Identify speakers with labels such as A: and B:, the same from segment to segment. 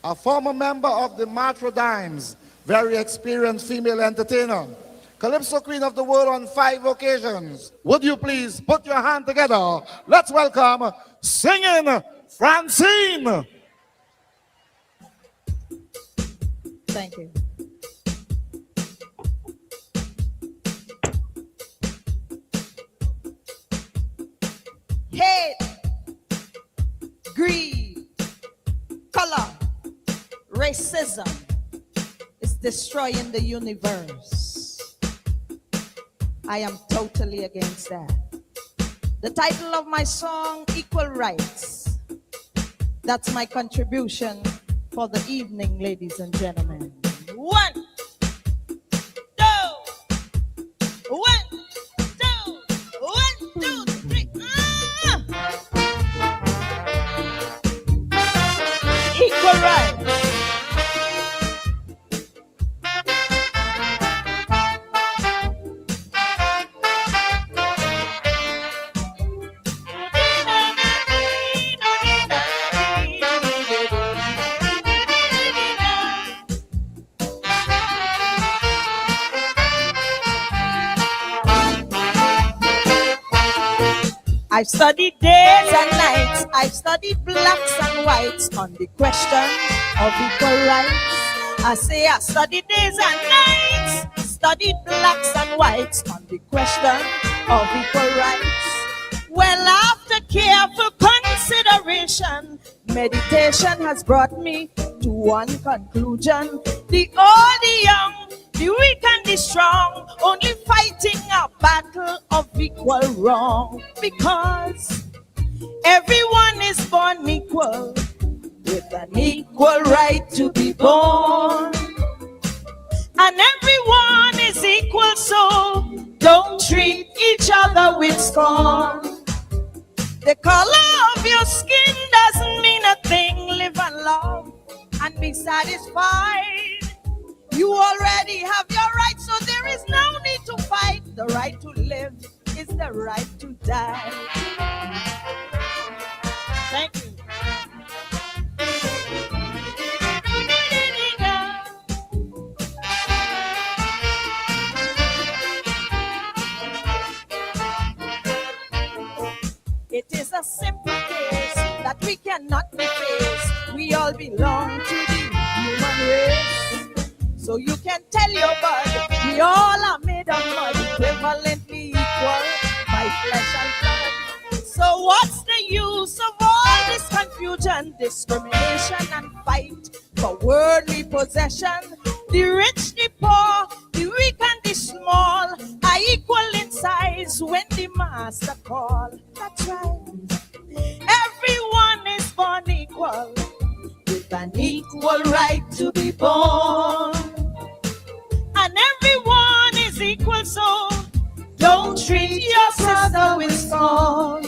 A: a former member of the Dimes, very experienced female entertainer, Calypso Queen of the World on 5 occasions. Would you please put your hand together? Let's welcome Singing Francine.
B: Thank you. Hate, greed, color, racism is destroying the universe. I am totally against that. The title of my song, Equal Rights. That's my contribution for the evening, ladies and gentlemen. 1, 2, 1, 2, 1, 2, 3. Equal rights. I've studied days and nights, I've studied blacks and whites on the question of equal rights. I say I studied days and nights, studied blacks and whites on the question of equal rights. Well, after careful consideration, meditation has brought me to one conclusion. The old, the young, the weak and the strong, only fighting a battle of equal wrong. Because everyone is born equal, with an equal right to be born. And everyone is equal, so don't treat each other with scorn. The color of your skin doesn't mean a thing. Live and love and be satisfied. You already have your rights, so there is no need to fight. The right to live is the right to die. Thank you. It is a simple case that we cannot be faced. We all belong to the human race. So you can tell your bud, we all are made of mud, equivalently equal by flesh and blood. So what's the use of all this confusion, discrimination and fight for worldly possession? The rich, the poor, the weak and the small are equal in size when the master call. That's right. Everyone is born equal, with an equal right to be born. And everyone is equal, so don't treat your brother with scorn.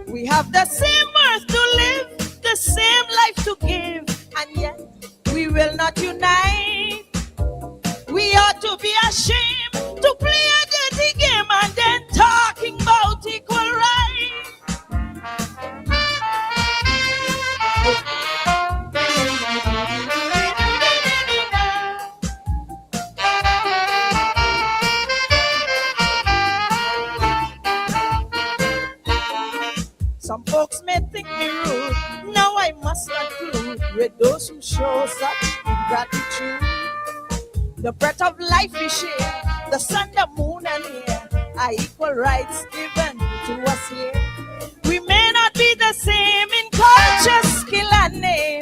B: We have the same earth to live, the same life to give, and yet we will not unite. We ought to be ashamed to play a dirty game and then talking about equal rights. Some folks may think me rude, now I must conclude with those who show such ingratitude. The breath of life we share, the sun, the moon and air, are equal rights given to us here. We may not be the same in culture, skill and name,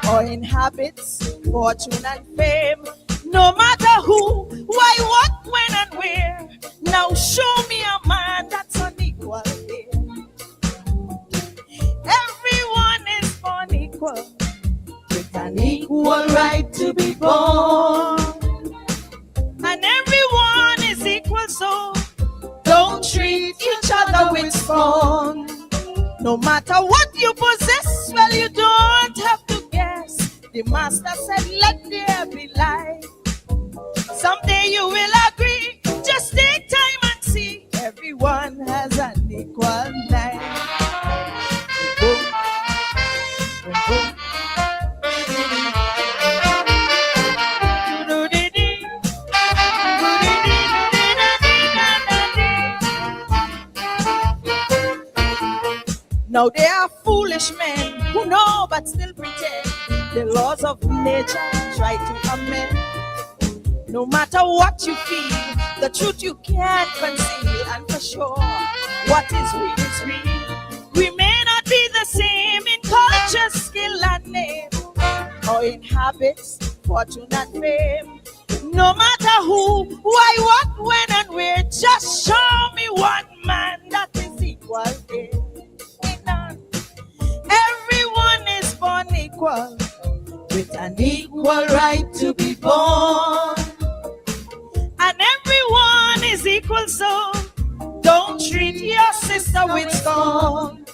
B: or in habits, fortune and fame. No matter who, why, what, when and where, now show me a man that's unequal here. Everyone is born equal, with an equal right to be born. And everyone is equal, so don't treat each other with scorn. No matter what you possess, well, you don't have to guess. The master said, let there be light. Someday you will agree, just take time and see. Everyone has an equal life. Boom, boom, boom. Now they are foolish men who know but still pretend. The laws of nature try to amend. No matter what you feel, the truth you can't conceal. And for sure, what is real is real. We may not be the same in culture, skill, and name, or in habits, fortune, and fame. No matter who, why, what, when, and where, just show me one man that is equal here. None. Everyone is born equal, with an equal right to be born. And everyone is equal, so don't treat your sister with scorn.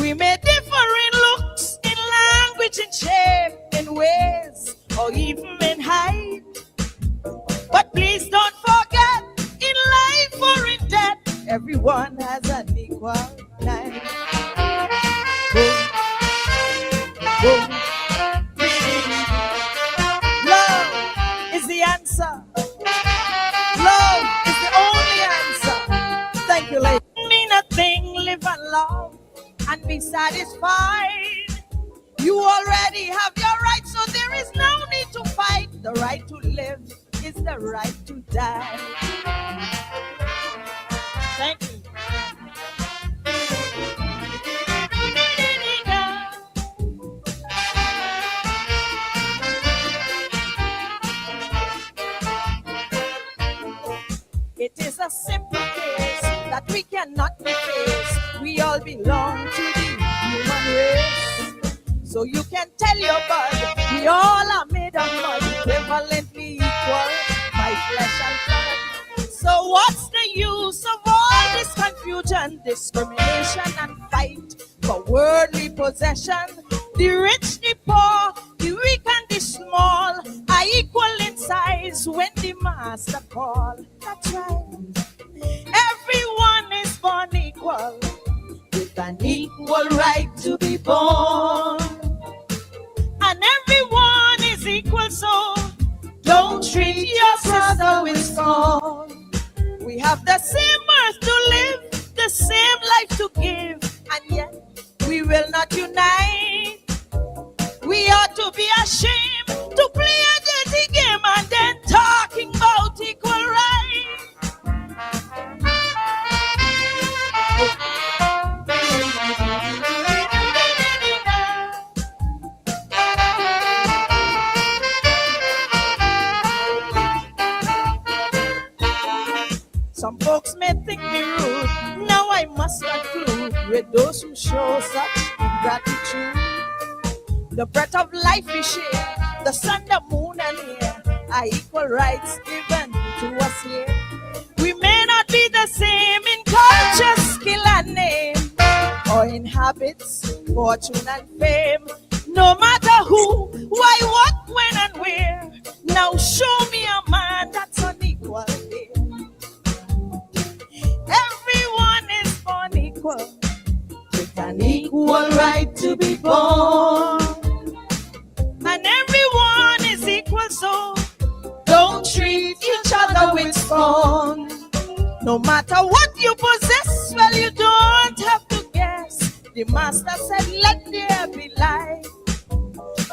B: We may differ in looks, in language, in shape, in ways, or even in height. But please don't forget, in life or in death, everyone has an equal right. Boom, boom. Love is the answer. Love is the only answer. Thank you, ladies. Mean a thing, live and love, and be satisfied. You already have your rights, so there is no need to fight. The right to live is the right to die. Thank you. It is a simple case that we cannot be faced. We all belong to the human race. So you can tell your bud, we all are made of mud, equivalently equal by flesh and blood. So what's the use of all this confusion, discrimination, and fight for worldly possession? The rich, the poor, the weak and the small are equal in size when the master call. That's right. Everyone is born equal, with an equal right to be born. And everyone is equal, so don't treat your brother with scorn. We have the same earth to live, the same life to give, and yet we will not unite. We ought to be ashamed to play a dirty game and then talking about equal right. Some folks may think me rude. Now I must conclude with those who show such ingratitude. The breath of life we share, the sun, the moon, and air are equal rights given to us here. We may not be the same in culture, skill, and name, or in habits, fortune, and fame. No matter who, why, what, when, and where. Now show me a man that's unequal here. Everyone is born equal, with an equal right to be born. And everyone is equal, so don't treat each other with scorn. No matter what you possess, well, you don't have to guess. The master said, let there be light.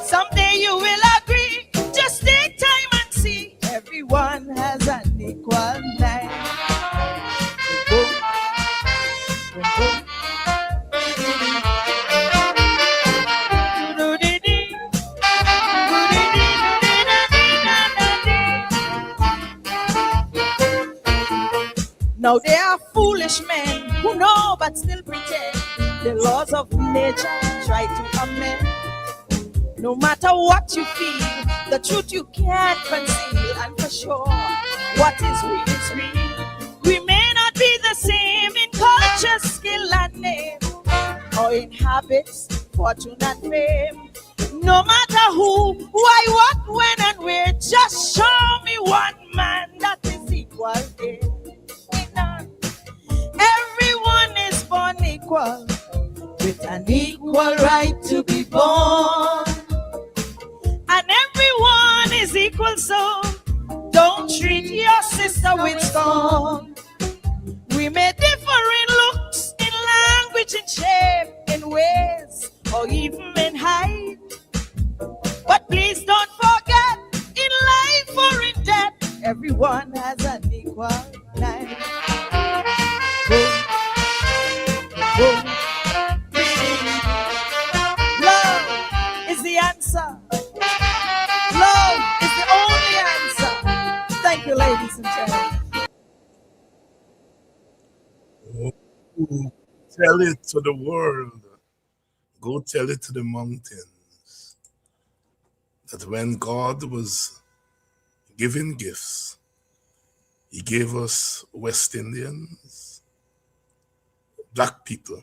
B: Someday you will agree. Just take time and see. Everyone has an equal right. Boom, boom, boom. Now they are foolish men who know but still pretend. The laws of nature try to amend. No matter what you feel, the truth you can't conceal. And for sure, what is real is real. We may not be the same in culture, skill, and name, or in habits, fortune, and fame. No matter who, why, what, when, and where, just show me one man that is equal here. Everyone is born equal, with an equal right to be born. And everyone is equal, so don't treat your sister with scorn. We may differ in looks, in language, in shape, ways or even in height. But please don't forget, in life or in death, everyone has an equal life. Boom, boom. Love is the answer. Love is the only answer. Thank you, ladies and gentlemen.
C: Oh, tell it to the world. Go tell it to the mountains that when God was giving gifts, He gave us West Indians, black people,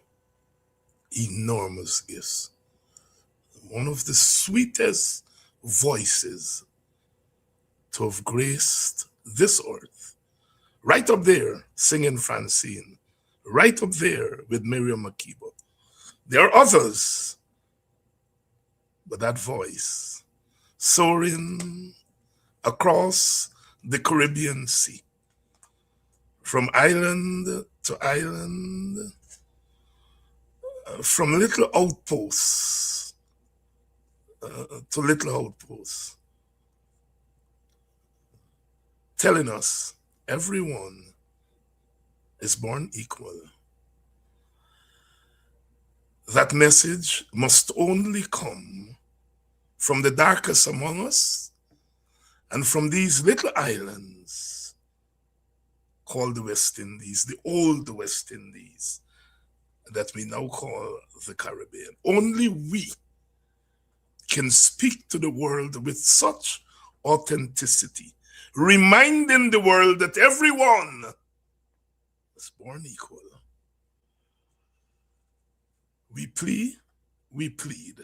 C: enormous gifts. One of the sweetest voices to have graced this earth. Right up there, singing Francine. Right up there with Miriam Makeba. There are others, but that voice soaring across the Caribbean Sea, from island to island, from little outposts to little outposts, telling us everyone is born equal. That message must only come from the darkest among us and from these little islands called the West Indies, the old West Indies that we now call the Caribbean. Only we can speak to the world with such authenticity, reminding the world that everyone is born equal. We plea, we plead.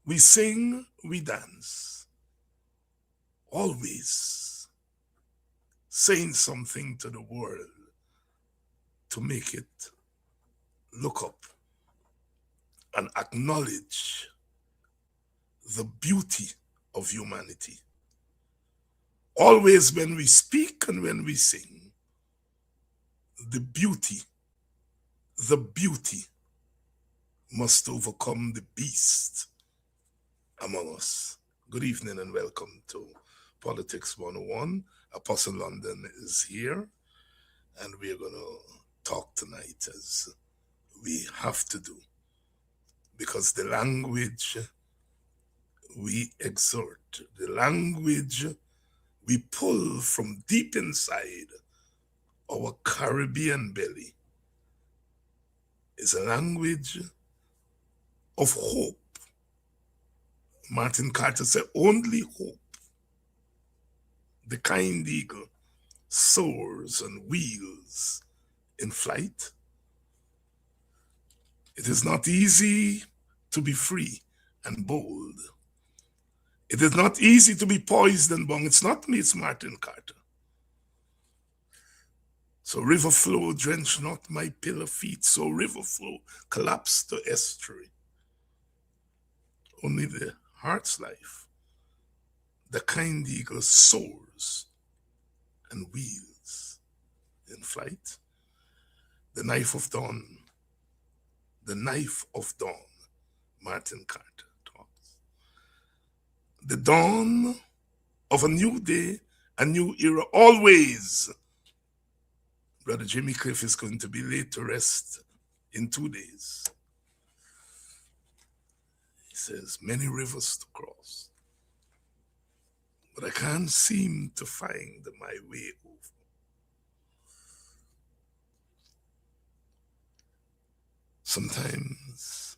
C: We sing, we dance. Always saying something to the world to make it look up and acknowledge the beauty of humanity. Always when we speak and when we sing, the beauty must overcome the beast among us. Good evening and welcome to Politics 101. Apostle London is here, and we're going to talk tonight as we have to do, because the language we exert, the language we pull from deep inside our Caribbean belly, is a language of hope. Martin Carter said, only hope. The kind eagle soars and wheels in flight. It is not easy to be free and bold. It is not easy to be poised and bound. It's not me, it's Martin Carter. So river flow, drench not my pillar feet. So river flow, collapse to estuary. Only the heart's life, the kind eagle soars and wheels in flight. The knife of dawn, Martin Carter talks. The dawn of a new day, a new era, always. Brother Jimmy Cliff is going to be laid to rest in 2 days. He says, many rivers to cross, but I can't seem to find my way over. Sometimes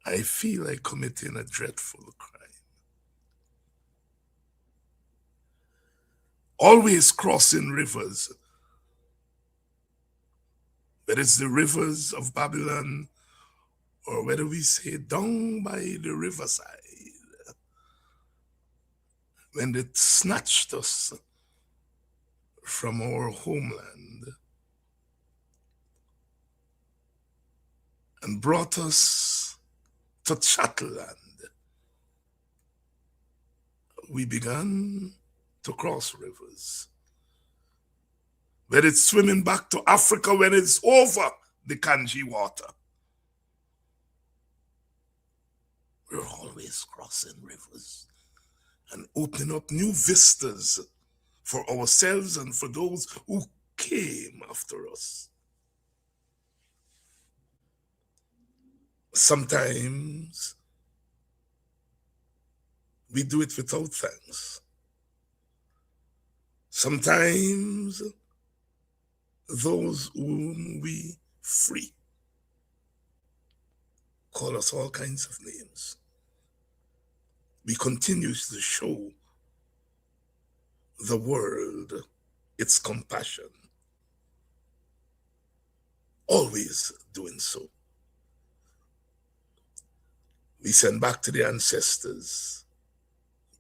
C: I feel like committing a dreadful crime. Always crossing rivers, whether it's the rivers of Babylon or whether we say down by the riverside, when it snatched us from our homeland and brought us to Chatterland, we began to cross rivers. Whether it's swimming back to Africa when it's over, the Kanji water. We're always crossing rivers and opening up new vistas for ourselves and for those who came after us. Sometimes we do it without thanks. Sometimes those whom we free call us all kinds of names. We continue to show the world its compassion, always doing so. We send back to the ancestors,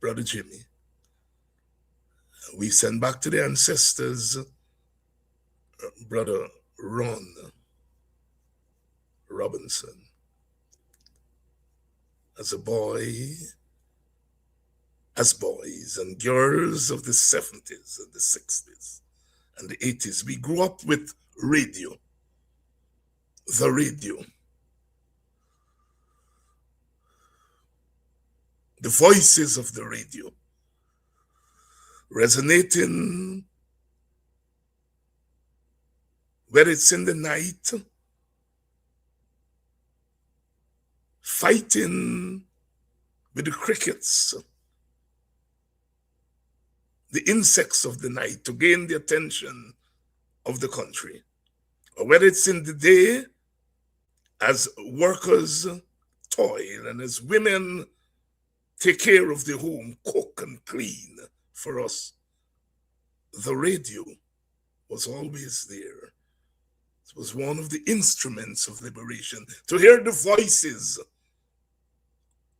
C: Brother Jimmy. We send back to the ancestors, Brother Ron Robinson. As a boy, as boys and girls of the 70s and the 60s and the 80s, we grew up with radio, the radio. The voices of the radio resonating, whether it's in the night, fighting with the crickets, the insects of the night to gain the attention of the country, or whether it's in the day as workers toil and as women take care of the home, cook and clean for us. The radio was always there. It was one of the instruments of liberation. To hear the voices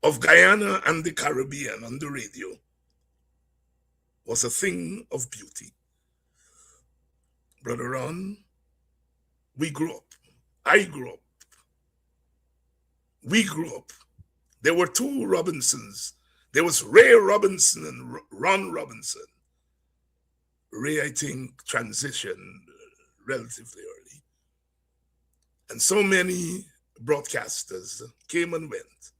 C: of Guyana and the Caribbean on the radio was a thing of beauty. Brother Ron, we grew up. I grew up. We grew up. There were two Robinsons. There was Ray Robinson and Ron Robinson. Ray, I think, transitioned relatively early. And so many broadcasters came and went.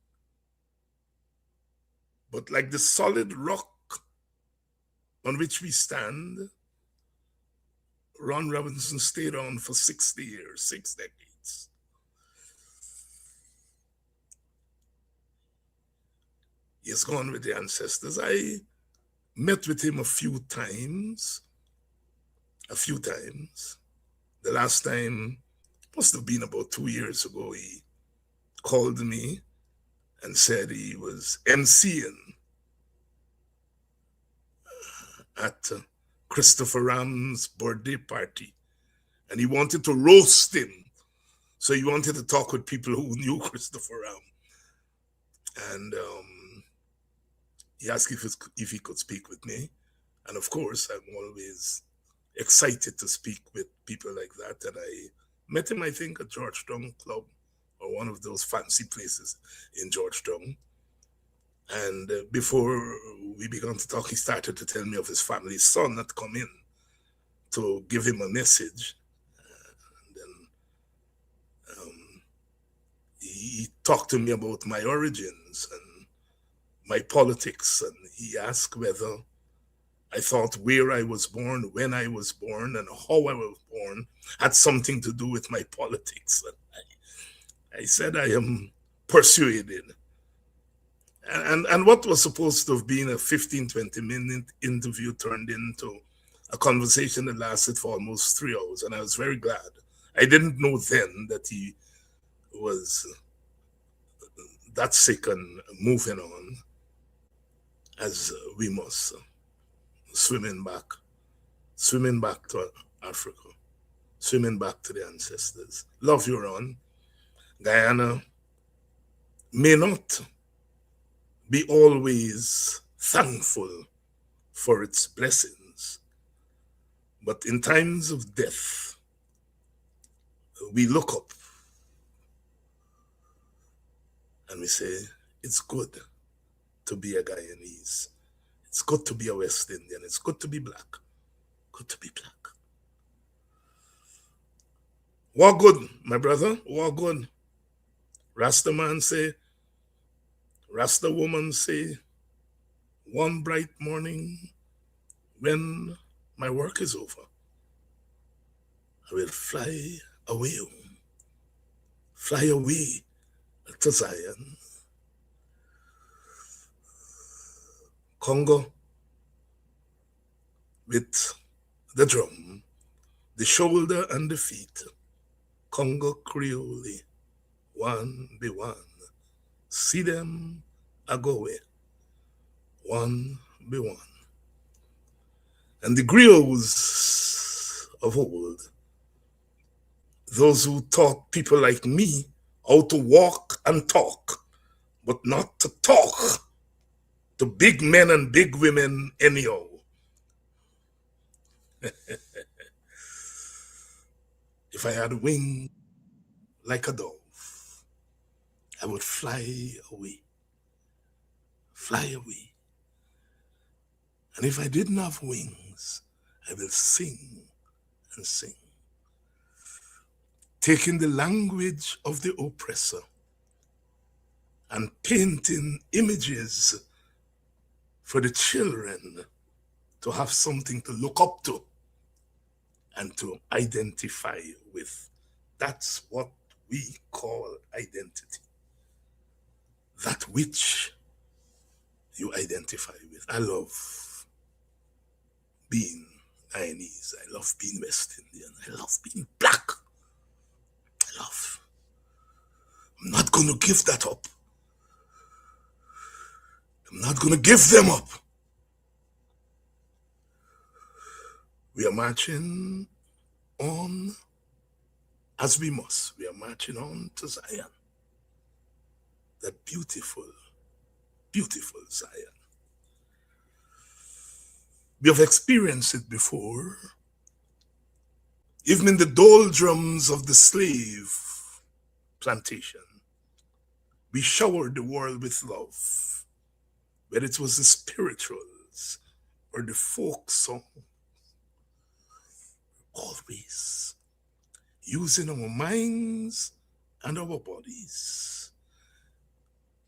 C: But like the solid rock on which we stand, Ron Robinson stayed on for 60 years, 6 decades. He has gone with the ancestors. I met with him a few times. The last time must have been about 2 years ago. He called me and said he was emceeing at Christopher Ram's birthday party, and he wanted to roast him. So he wanted to talk with people who knew Christopher Ram. And he asked if he could speak with me. And of course, I'm always excited to speak with people like that. And I met him, I think, at Georgetown Club, or one of those fancy places in Georgetown. And before we began to talk, he started to tell me of his family's son had come in to give him a message. And then he talked to me about my origins and my politics. And he asked whether I thought where I was born, when I was born, and how I was born had something to do with my politics. And I said I am persuaded. And what was supposed to have been a 15-20 minute interview turned into a conversation that lasted for almost 3 hours. And I was very glad. I didn't know then that he was that sick and moving on, as we must, swimming back to Africa, swimming back to the ancestors. Love you, Ron. Guyana may not be always thankful for its blessings, but in times of death, we look up and we say, it's good to be a Guyanese. It's good to be a West Indian. It's good to be black. Good to be black. Walk good, my brother, walk good. Rasta man say, Rasta woman say, one bright morning when my work is over, I will away home, fly away to Zion. Congo with the drum, the shoulder and the feet. Congo Creole, one be one. See them a go away, one be one. And the griots of old, those who taught people like me how to walk and talk, but not to talk to big men and big women anyhow. If I had wings like a dove, I would fly away, fly away. And if I didn't have wings, I will sing and sing, taking the language of the oppressor and painting images for the children to have something to look up to and to identify with. That's what we call identity. That which you identify with. I love being Guyanese. I love being West Indian. I love being black. I'm not going to give that up. I'm not going to give them up. We are marching on as we must. We are marching on to Zion. That beautiful, beautiful Zion. We have experienced it before, even in the doldrums of the slave plantation. We showered the world with love, whether it was the spirituals or the folk song. Always using our minds and our bodies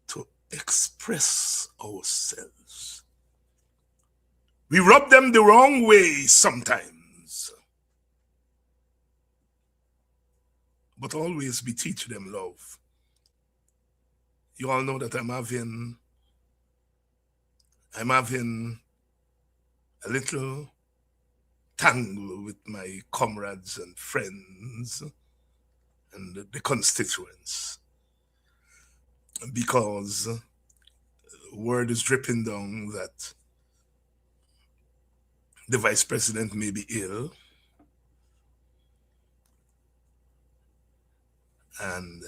C: to express ourselves. We rub them the wrong way sometimes, but always we teach them love. You all know that I'm having a little tangle with my comrades and friends and the constituents, because word is dripping down that the vice president may be ill, and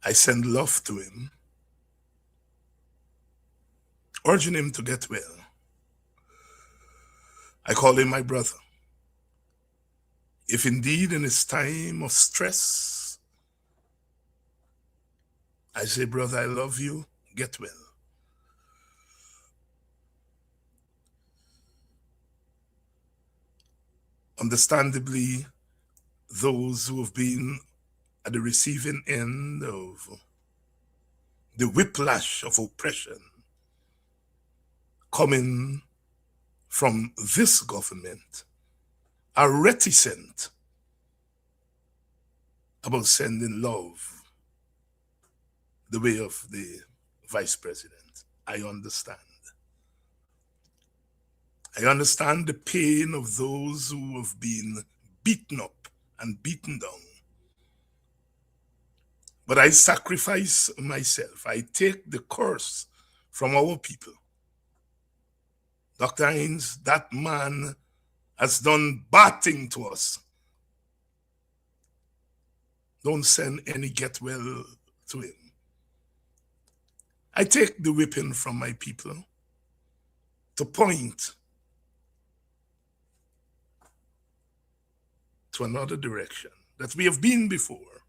C: I send love to him, urging him to get well. I call him my brother. If indeed in his time of stress, I say, brother, I love you, get well. Understandably, those who have been at the receiving end of the whiplash of oppression coming from this government are reticent about sending love the way of the vice president. I understand. I understand the pain of those who have been beaten up and beaten down. But I sacrifice myself. I take the curse from our people. Dr. Hines, that man has done bad thing to us. Don't send any get well to him. I take the whipping from my people to point to another direction that we have been before.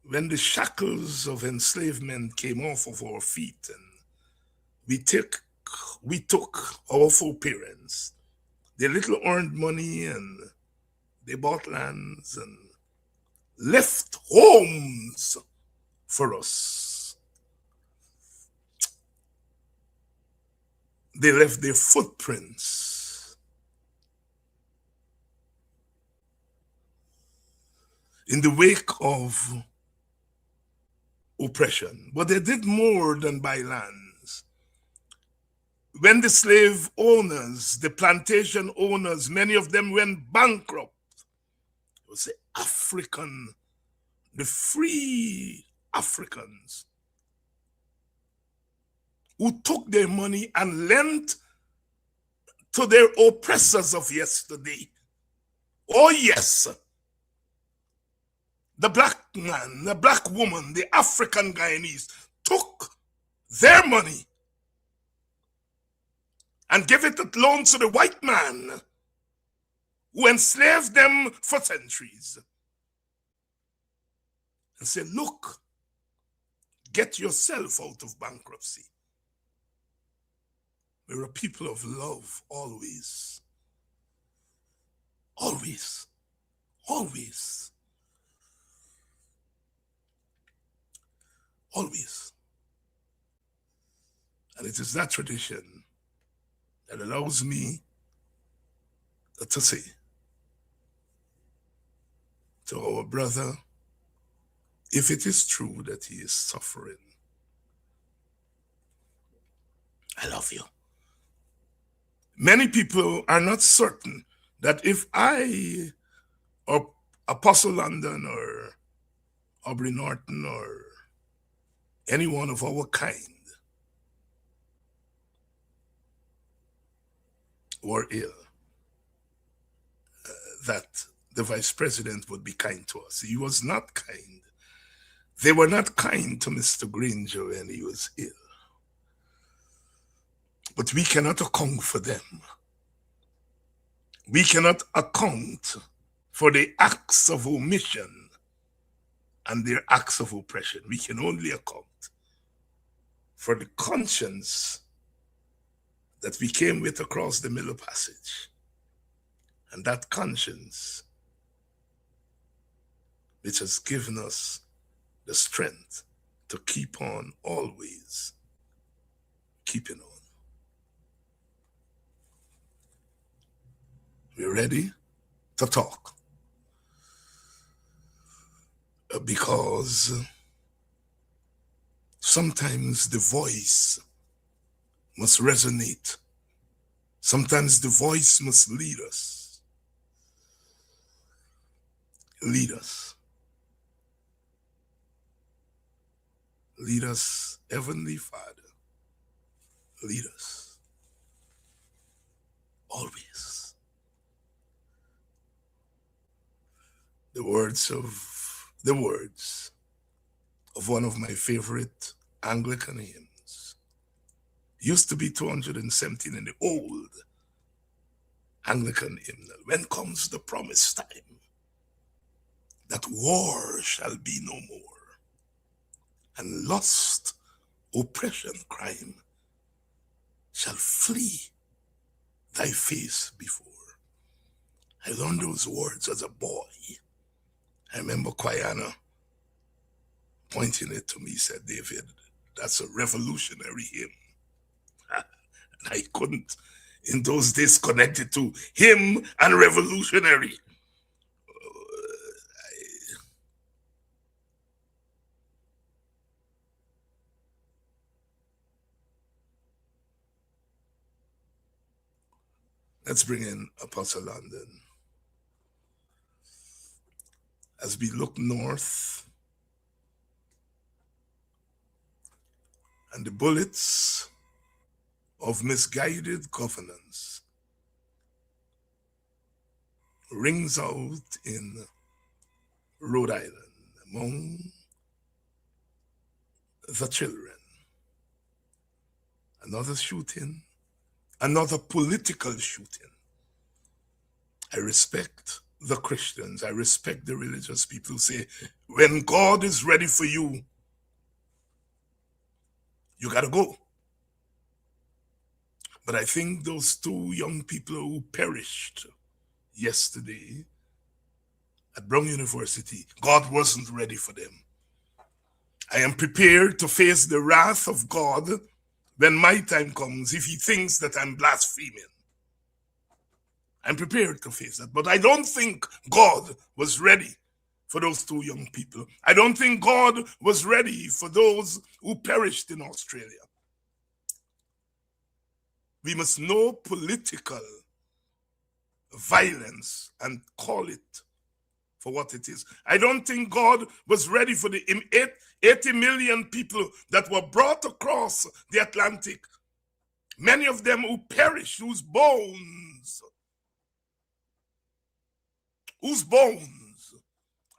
C: When the shackles of enslavement came off of our feet and we took our foreparents, They little earned money and they bought lands and left homes for us. They left their footprints in the wake of oppression. But they did more than buy lands. When the slave owners, the plantation owners, many of them went bankrupt, it was the free Africans who took their money and lent to their oppressors of yesterday. Oh yes, the black man, the black woman, the African Guyanese took their money and gave it as loans to the white man who enslaved them for centuries. And said, look, get yourself out of bankruptcy. We're a people of love, always. Always. Always. Always. And it is that tradition that allows me to say to our brother, if it is true that he is suffering, I love you. Many people are not certain that if I or Apostle London or Aubrey Norton or any one of our kind were ill, that the vice president would be kind to us. He was not kind. They were not kind to Mr. Granger when he was ill. But we cannot account for them. We cannot account for the acts of omission and their acts of oppression. We can only account for the conscience that we came with across the Middle Passage. And that conscience which has given us the strength to keep on always keeping on. We're ready to talk. Because sometimes the voice must resonate. Sometimes the voice must lead us. Lead us. Lead us, Heavenly Father. Lead us. Always. The words of one of my favorite Anglican hymns used to be 217 in the old Anglican hymnal. When comes the promised time that war shall be no more, and lust, oppression, crime shall flee thy face before. I learned those words as a boy. I remember Quayana pointing it to me, said, David, that's a revolutionary hymn. And I couldn't, in those days, connect it to hymn and revolutionary. Let's bring in Apostle London. As we look north, and the bullets of misguided governance rings out in Rhode Island among the children. Another shooting, another political shooting. I respect the Christians. I respect the religious people who say, when God is ready for you, you got to go. But I think those two young people who perished yesterday at Brown University, God wasn't ready for them. I am prepared to face the wrath of God when my time comes if he thinks that I'm blaspheming. I'm prepared to face that. But I don't think God was ready for those two young people. I don't think God was ready for those who perished in Australia. We must know political violence and call it for what it is. I don't think God was ready for the 80 million people that were brought across the Atlantic, many of them who perished, whose bones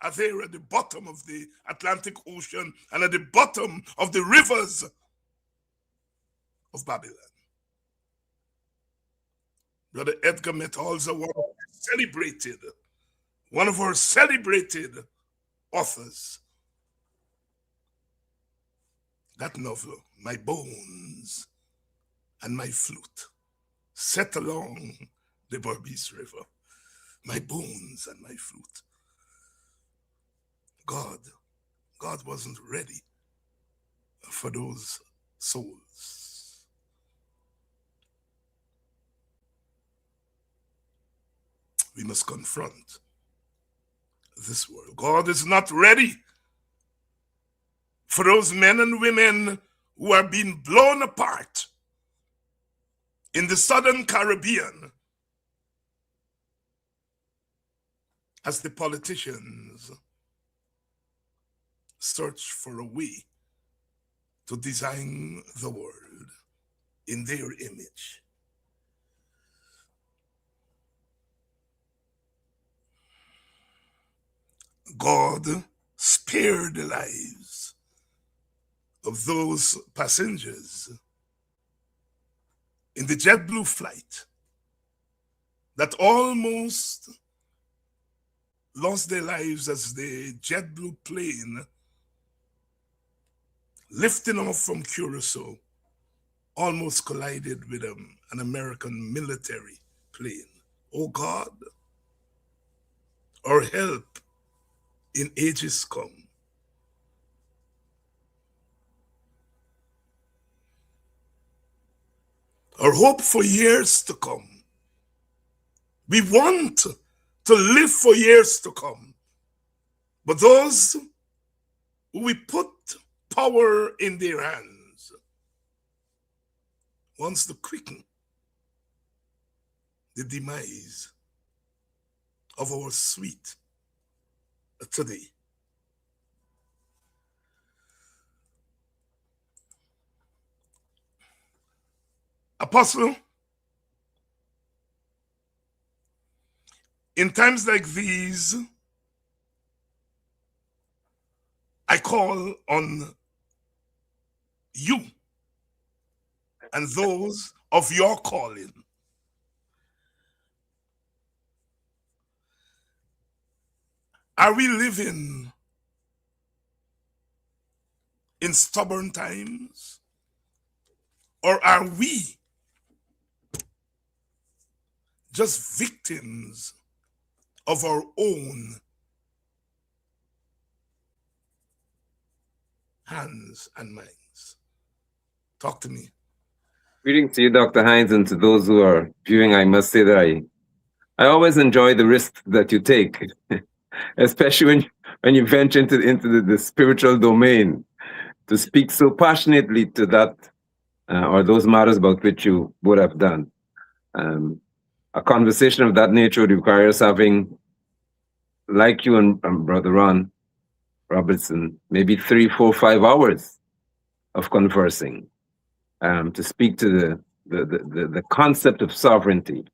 C: are there at the bottom of the Atlantic Ocean and at the bottom of the rivers of Babylon. Brother Edgar Methalza, one of our celebrated authors, that novel, My Bones and My Flute, set along the Berbice River. My bones and my flute. God wasn't ready for those souls. We must confront this world. God is not ready for those men and women who are being blown apart in the Southern Caribbean as the politicians search for a way to design the world in their image. God spared the lives of those passengers in the JetBlue flight that almost lost their lives as the JetBlue plane lifting off from Curacao almost collided with an American military plane. Oh God, our help in ages come. Our hope for years to come. We want to live for years to come. But those who we put power in their hands wants to quicken the demise of our sweet today. Apostle, in times like these, I call on you and those of your calling. Are we living in stubborn times? Or are we just victims of our own hands and minds? Talk to me.
D: Greetings to you, Dr. Hines, and to those who are viewing. I must say that I always enjoy the risks that you take, especially when you venture into the spiritual domain, to speak so passionately to that or those matters about which you would have done. A conversation of that nature would require us having, like you and Brother Ron Robertson, maybe 3, 4, 5 hours of conversing to speak to the concept of sovereignty,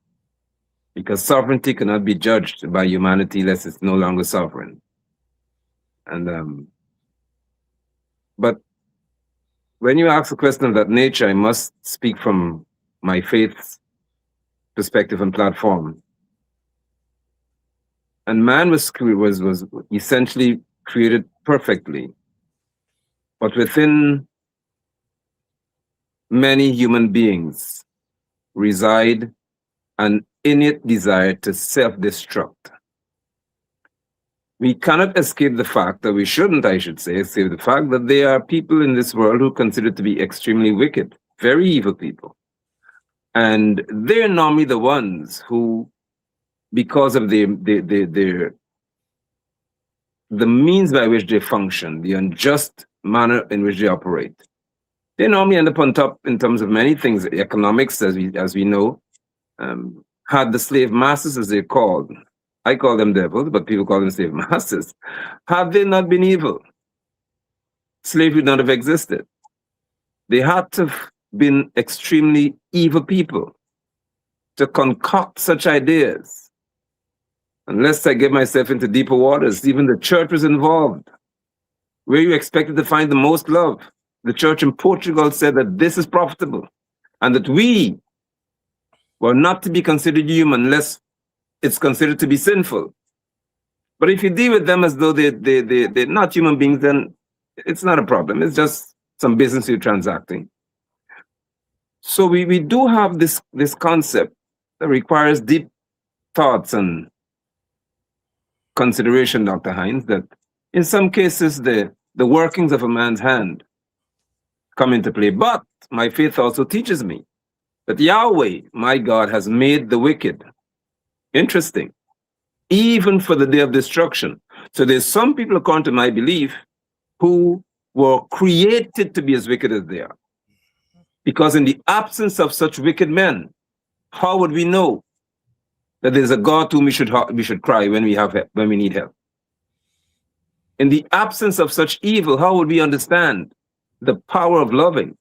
D: because sovereignty cannot be judged by humanity unless it's no longer sovereign. And but when you ask a question of that nature, I must speak from my faith's perspective and platform. And man was essentially created perfectly, but within many human beings, reside an innate desire to self-destruct. We cannot escape the fact that we shouldn't, I should say, escape the fact that there are people in this world who consider to be extremely wicked, very evil people. And they're normally the ones who, because of the means by which they function, the unjust manner in which they operate, they normally end up on top in terms of many things. Economics, as we know, had the slave masters, as they're called. I call them devils, but people call them slave masters. Had they not been evil, slavery would not have existed. They had to have been extremely evil people to concoct such ideas. Unless I get myself into deeper waters, even the church was involved. Where you expected to find the most love, the church in Portugal said that this is profitable and that we were not to be considered human unless it's considered to be sinful. But if you deal with them as though they're not human beings, then it's not a problem. It's just some business you're transacting. So we do have this concept that requires deep thoughts and consideration, Dr. Hines, that in some cases the workings of a man's hand come into play. But my faith also teaches me that Yahweh, my God, has made the wicked. Interesting. Even for the day of destruction. So there's some people, according to my belief, who were created to be as wicked as they are. Because in the absence of such wicked men, how would we know that there's a God to whom we should cry when we need help? In the absence of such evil, how would we understand the power of loving?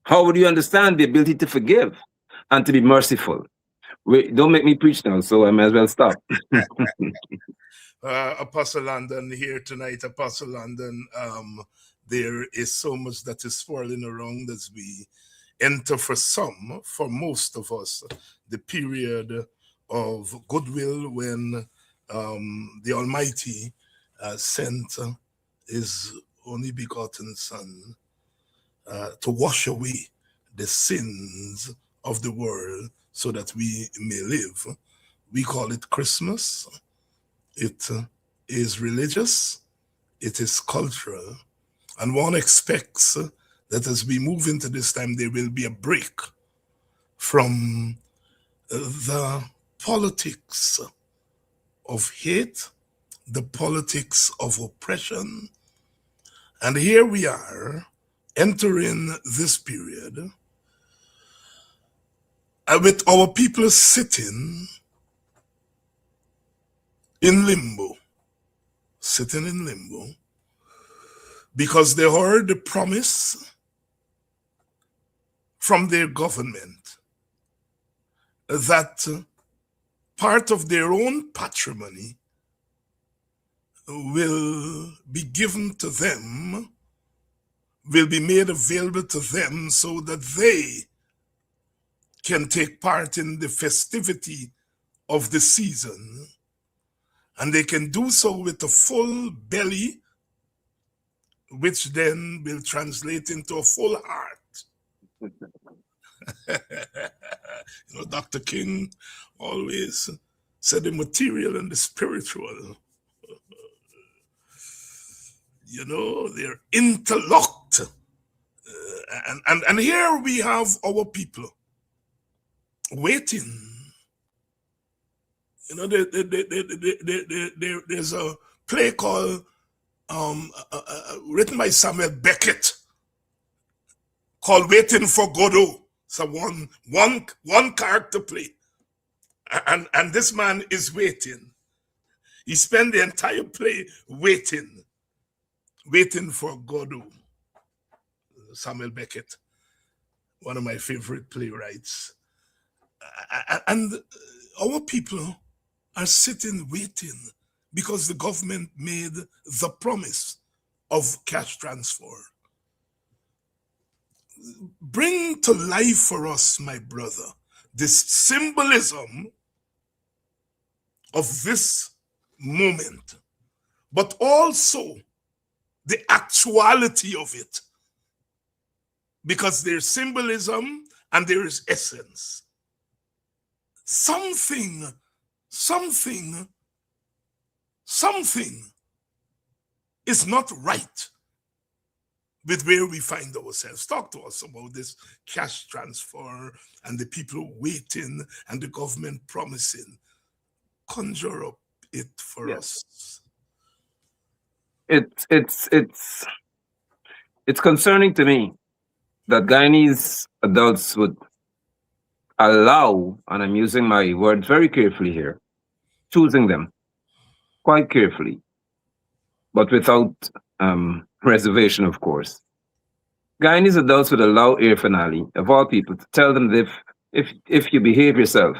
D: How would you understand the ability to forgive and to be merciful? Wait, don't make me preach now, so I might as well stop.
C: Apostle London here tonight. Apostle London, there is so much that is swirling around as we enter for most of us, the period of goodwill when the Almighty sent His only begotten Son to wash away the sins of the world so that we may live. We call it Christmas. It is religious, it is cultural, and one expects that as we move into this time, there will be a break from the politics of hate, the politics of oppression. And here we are entering this period with our people sitting in limbo, because they heard the promise from their government that part of their own patrimony will be given to them, will be made available to them so that they can take part in the festivity of the season. And they can do so with a full belly, which then will translate into a full heart. Dr. King always said the material and the spiritual, they're interlocked. And here we have our people waiting. There's a play called written by Samuel Beckett called Waiting for Godot. It's a one character play, and this man is waiting. He spent the entire play waiting for Godot. Samuel Beckett, one of my favorite playwrights, and our people are sitting waiting because the government made the promise of cash transfer. Bring to life for us, my brother, this symbolism of this moment, but also the actuality of it, because there's symbolism and there is essence. something, something, something is not right with where we find ourselves. Talk to us about this cash transfer and the people waiting and the government promising. Conjure up it for
D: Yes.
C: us.
D: It's concerning to me that Guyanese adults would allow, and I'm using my word very carefully here, choosing them quite carefully, but without reservation, of course. Guyanese adults would allow Air Finale, of all people, to tell them that if you behave yourself.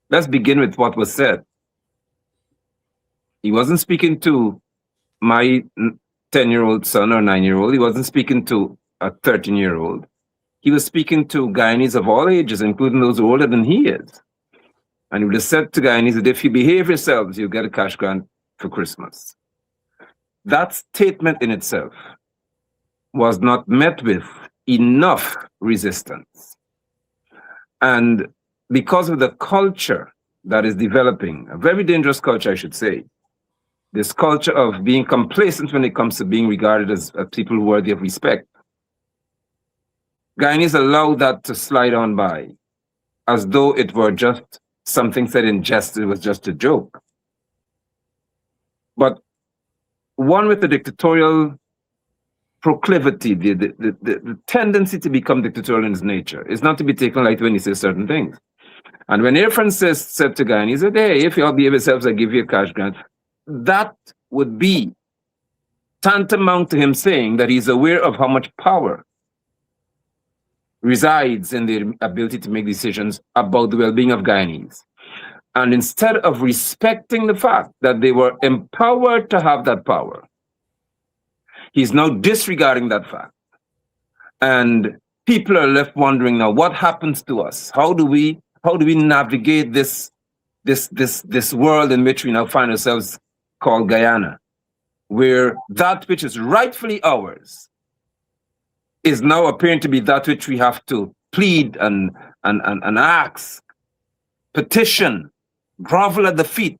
D: Let's begin with what was said. He wasn't speaking to my 10-year-old son or 9-year-old. He wasn't speaking to a 13-year-old. He was speaking to Guyanese of all ages, including those who are older than he is. And he would have said to Guyanese that if you behave yourselves, you'll get a cash grant for Christmas. That statement in itself was not met with enough resistance. And because of the culture that is developing, a very dangerous culture, I should say, this culture of being complacent when it comes to being regarded as people worthy of respect, Guyanese allow that to slide on by as though it were just something said in jest, it was just a joke. But one with the dictatorial proclivity, the tendency to become dictatorial in his nature is not to be taken lightly when he says certain things. And when Air Francis said to Guyanese, he said, hey, if you all behave yourselves, I give you a cash grant, that would be tantamount to him saying that he's aware of how much power resides in the ability to make decisions about the well-being of Guyanese. And instead of respecting the fact that they were empowered to have that power, he's now disregarding that fact. And people are left wondering now, what happens to us? How do we navigate this world in which we now find ourselves called Guyana, where that which is rightfully ours is now appearing to be that which we have to plead and ask, petition, grovel at the feet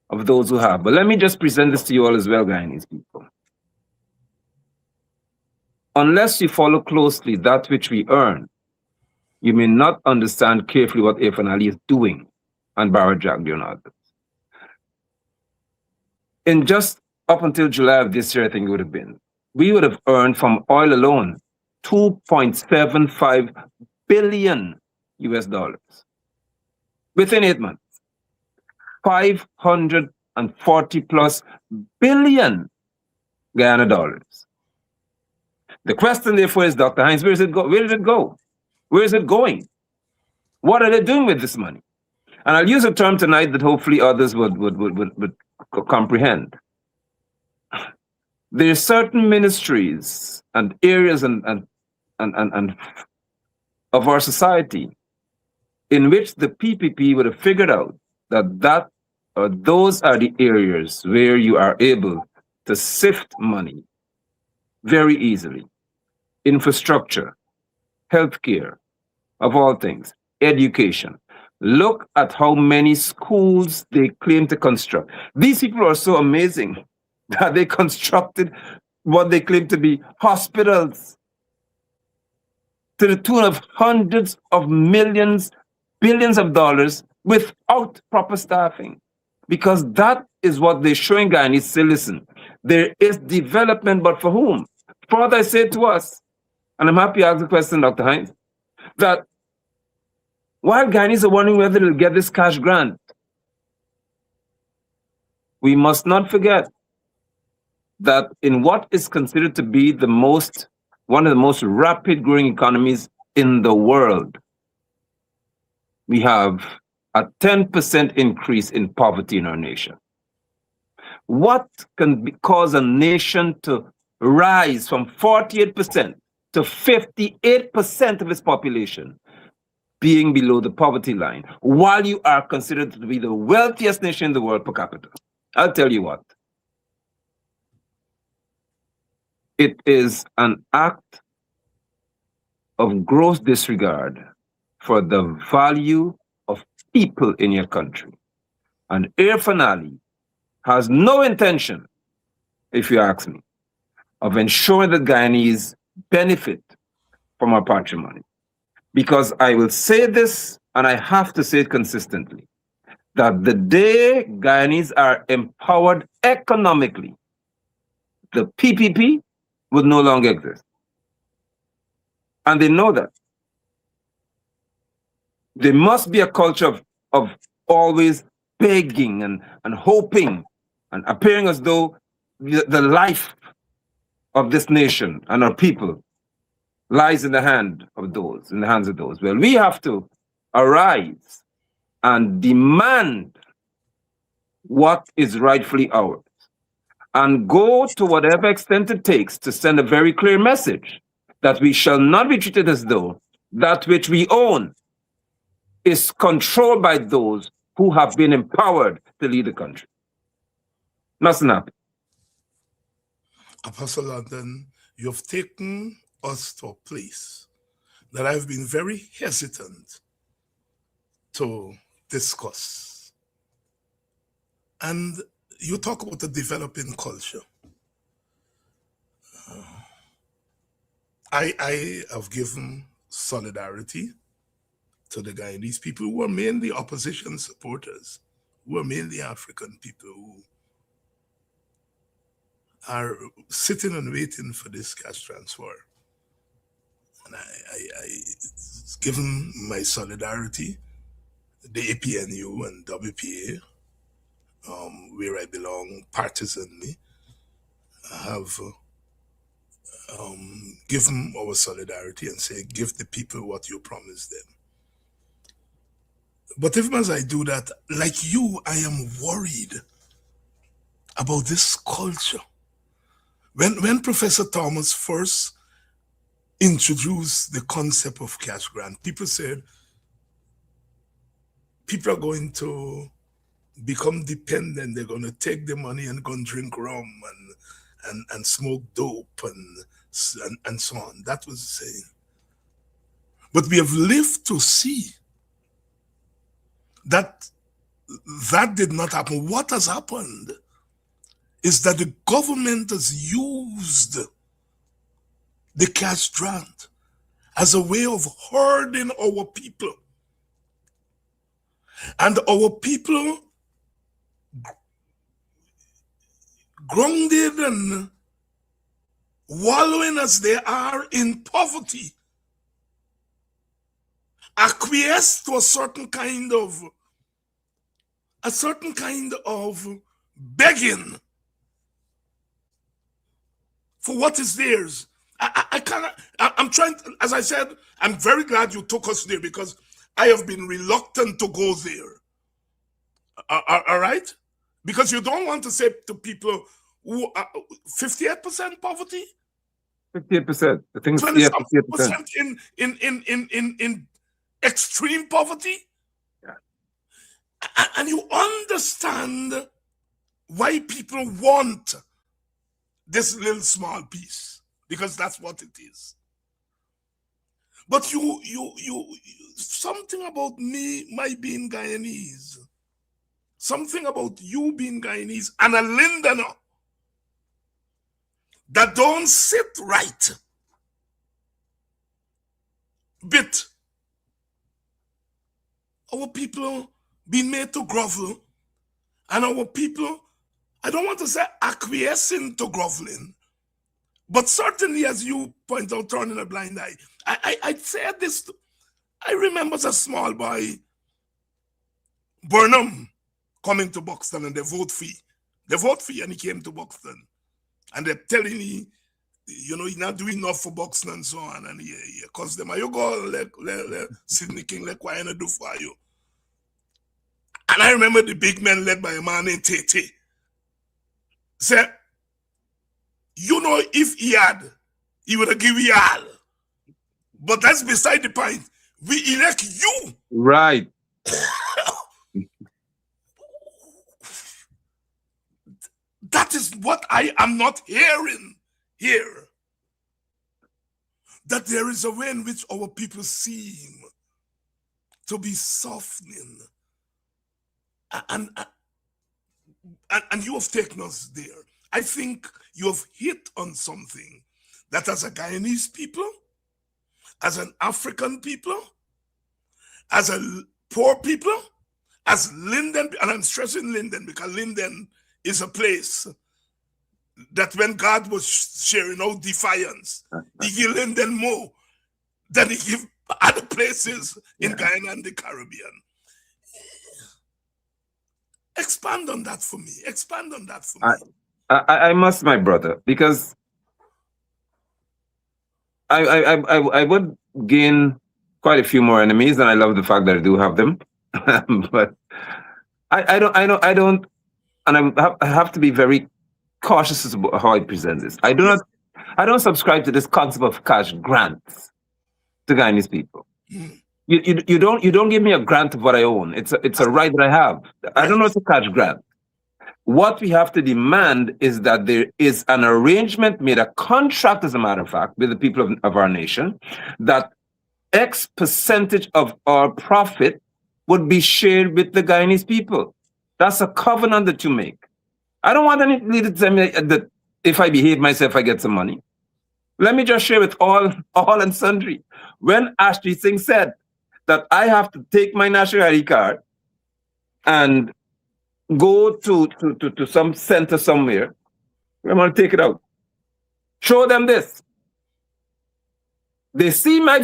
D: of those who have. But let me just present this to you all as well, Guyanese people. Unless you follow closely that which we earn, you may not understand carefully what Air is doing and Barra Jack and others. In just up until July of this year, I think it would have been, we would have earned from oil alone $2.75 billion US dollars within 8 months. 540 plus billion Guyana dollars. The question, therefore, is, Dr. Hines, where does it go? Where did it go? Where is it going? What are they doing with this money? And I'll use a term tonight that hopefully others would comprehend. There are certain ministries and areas and of our society in which the PPP would have figured out that those are the areas where you are able to sift money very easily. Infrastructure, healthcare, of all things, education. Look at how many schools they claim to construct. These people are so amazing that they constructed what they claim to be hospitals to the tune of hundreds of millions, billions of dollars without proper staffing. Because that is what they're showing Guyanese. Say, listen, there is development, but for whom? For what I say to us, and I'm happy to ask the question, Dr. Hines, that while Guyanese are wondering whether they'll get this cash grant, we must not forget that in what is considered to be one of the most rapid growing economies in the world, we have a 10% increase in poverty in our nation. What can cause a nation to rise from 48% to 58% of its population being below the poverty line, while you are considered to be the wealthiest nation in the world per capita? I'll tell you what. It is an act of gross disregard for the value of people in your country. And Irfan Ali has no intention, if you ask me, of ensuring that Guyanese benefit from our patrimony. Because I will say this, and I have to say it consistently, that the day Guyanese are empowered economically, the PPP would no longer exist. And they know that. There must be a culture of always begging and hoping and appearing as though the life of this nation and our people lies in the hands of those. Well, we have to arise and demand what is rightfully ours and go to whatever extent it takes to send a very clear message that we shall not be treated as though that which we own is controlled by those who have been empowered to lead the country. Mustn't happen.
C: Apostle London, you've taken us to a place that I've been very hesitant to discuss. And you talk about the developing culture. I have given solidarity to the Guyanese people who are mainly opposition supporters, who are mainly African people who are sitting and waiting for this cash transfer. And I given my solidarity, the APNU and WPA, where I belong partisanly, have given our solidarity and say, give the people what you promised them. But even as I do that, like you, I am worried about this culture. When Professor Thomas first introduced the concept of cash grant, people said people are going to become dependent. They're going to take the money and go and drink rum and smoke dope and so on. That was the saying. But we have lived to see that that did not happen. What has happened is that the government has used the cash grant as a way of herding our people. And our people, grounded and wallowing as they are in poverty, acquiesce to a certain kind of begging for what is theirs. I'm trying to, as I said, I'm very glad you took us there because I have been reluctant to go there. All right? Because you don't want to say to people who are 58% poverty?
D: 58%. I think it's
C: 58% in extreme poverty?
D: Yeah.
C: And you understand why people want this little small piece, because that's what it is. But you something about me, my being Guyanese, something about you being Guyanese, and a Lindoner that don't sit right. Bit. Our people being made to grovel, and our people, I don't want to say acquiescing to groveling, but certainly, as you point out, turning a blind eye. I'd say this, I remember as a small boy, Burnham coming to Buxton and they vote fee, and he came to Buxton. And they're telling me, you know, he's not doing enough for Buxton and so on. And he calls them, you go, Sidney King, like, what I do for you? And I remember the big man led by a man named Tete said, you know, if he had, he would have given you all. But that's beside the point. We elect you.
D: Right.
C: That is what I am not hearing here. That there is a way in which our people seem to be softening and, and you have taken us there. I think you have hit on something that as a Guyanese people, as an African people, as a poor people, as Linden, and I'm stressing Linden because Linden is a place that when God was sharing out defiance, he gave Linden more than he gave other places in Guyana and the Caribbean. Expand on that for me. Expand on that for me.
D: I must, my brother, because I would gain quite a few more enemies, and I love the fact that I do have them. But I don't, and I have to be very cautious about how I present this. I don't subscribe to this concept of cash grants to Guyanese people. You don't give me a grant of what I own. It's a right that I have. I don't know it's a cash grant. What we have to demand is that there is an arrangement made, a contract, as a matter of fact, with the people of our nation, that X percentage of our profit would be shared with the Guyanese people. That's a covenant that you make. I don't want any leader to tell me that if I behave myself, I get some money. Let me just share with all and sundry. When Ashley Singh said that I have to take my national ID card and go to some center somewhere, I'm going to take it out. Show them this. They see my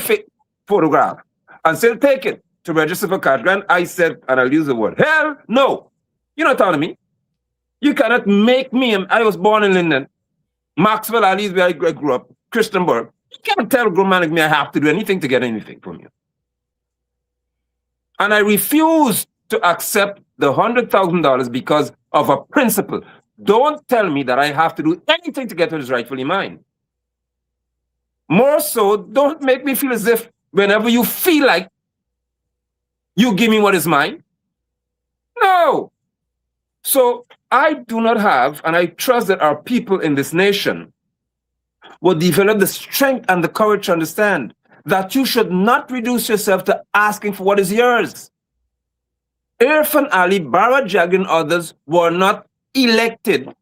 D: photograph and say, take it to register for cash grant. I said, and I'll use the word, hell no. You're not talking to me. You cannot make me. I was born in Linden. Maxwell Ali is where I grew up. Christianburg. You can't tell a grown man like me I have to do anything to get anything from you. And I refuse to accept the $100,000 because of a principle. Don't tell me that I have to do anything to get what is rightfully mine. More so, don't make me feel as if whenever you feel like you give me what is mine. No. So I do not have, and I trust that our people in this nation will develop the strength and the courage to understand that you should not reduce yourself to asking for what is yours. Irfan Ali, Bara Jagger, and others were not elected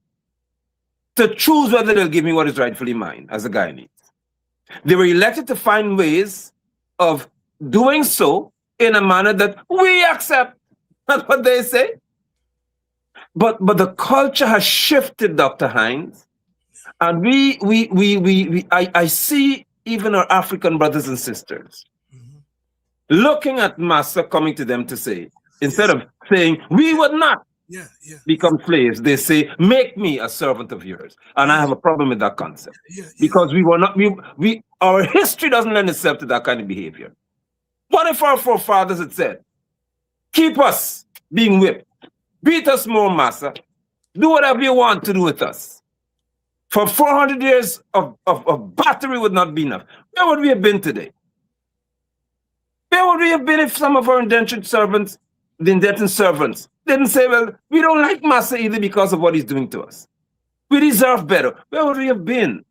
D: to choose whether they'll give me what is rightfully mine as a Guyanese. They were elected to find ways of doing so in a manner that we accept. That's what they say. But the culture has shifted, Dr. Hines, and I see even our African brothers and sisters looking at Massa coming to them to say, instead of saying, we would not become slaves, they say, make me a servant of yours. And I have a problem with that concept. Because we were not, our history doesn't lend itself to that kind of behavior. What if our forefathers had said, keep us being whipped, beat us more, Massa, do whatever you want to do with us. For 400 years of battery would not be enough. Where would we have been today? Where would we have been if some of our indentured servants, the indentured servants, didn't say, well, we don't like Massa either because of what he's doing to us. We deserve better. Where would we have been?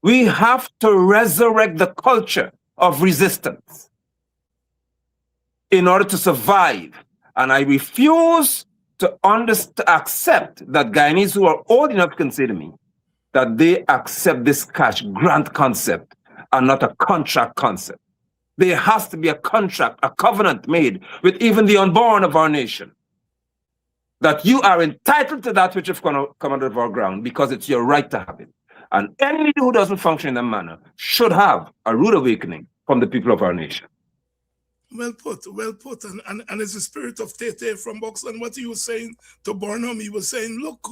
D: We have to resurrect the culture of resistance in order to survive. And I refuse to accept that Guyanese who are old enough can say to me that they accept this cash grant concept and not a contract concept. There has to be a contract, a covenant made with even the unborn of our nation, that you are entitled to that which have come out of our ground because it's your right to have it. And any leader who doesn't function in that manner should have a rude awakening from the people of our nation.
C: Well put. And it's the spirit of Tete from Boxland. What he was saying to Barnum, he was saying, look,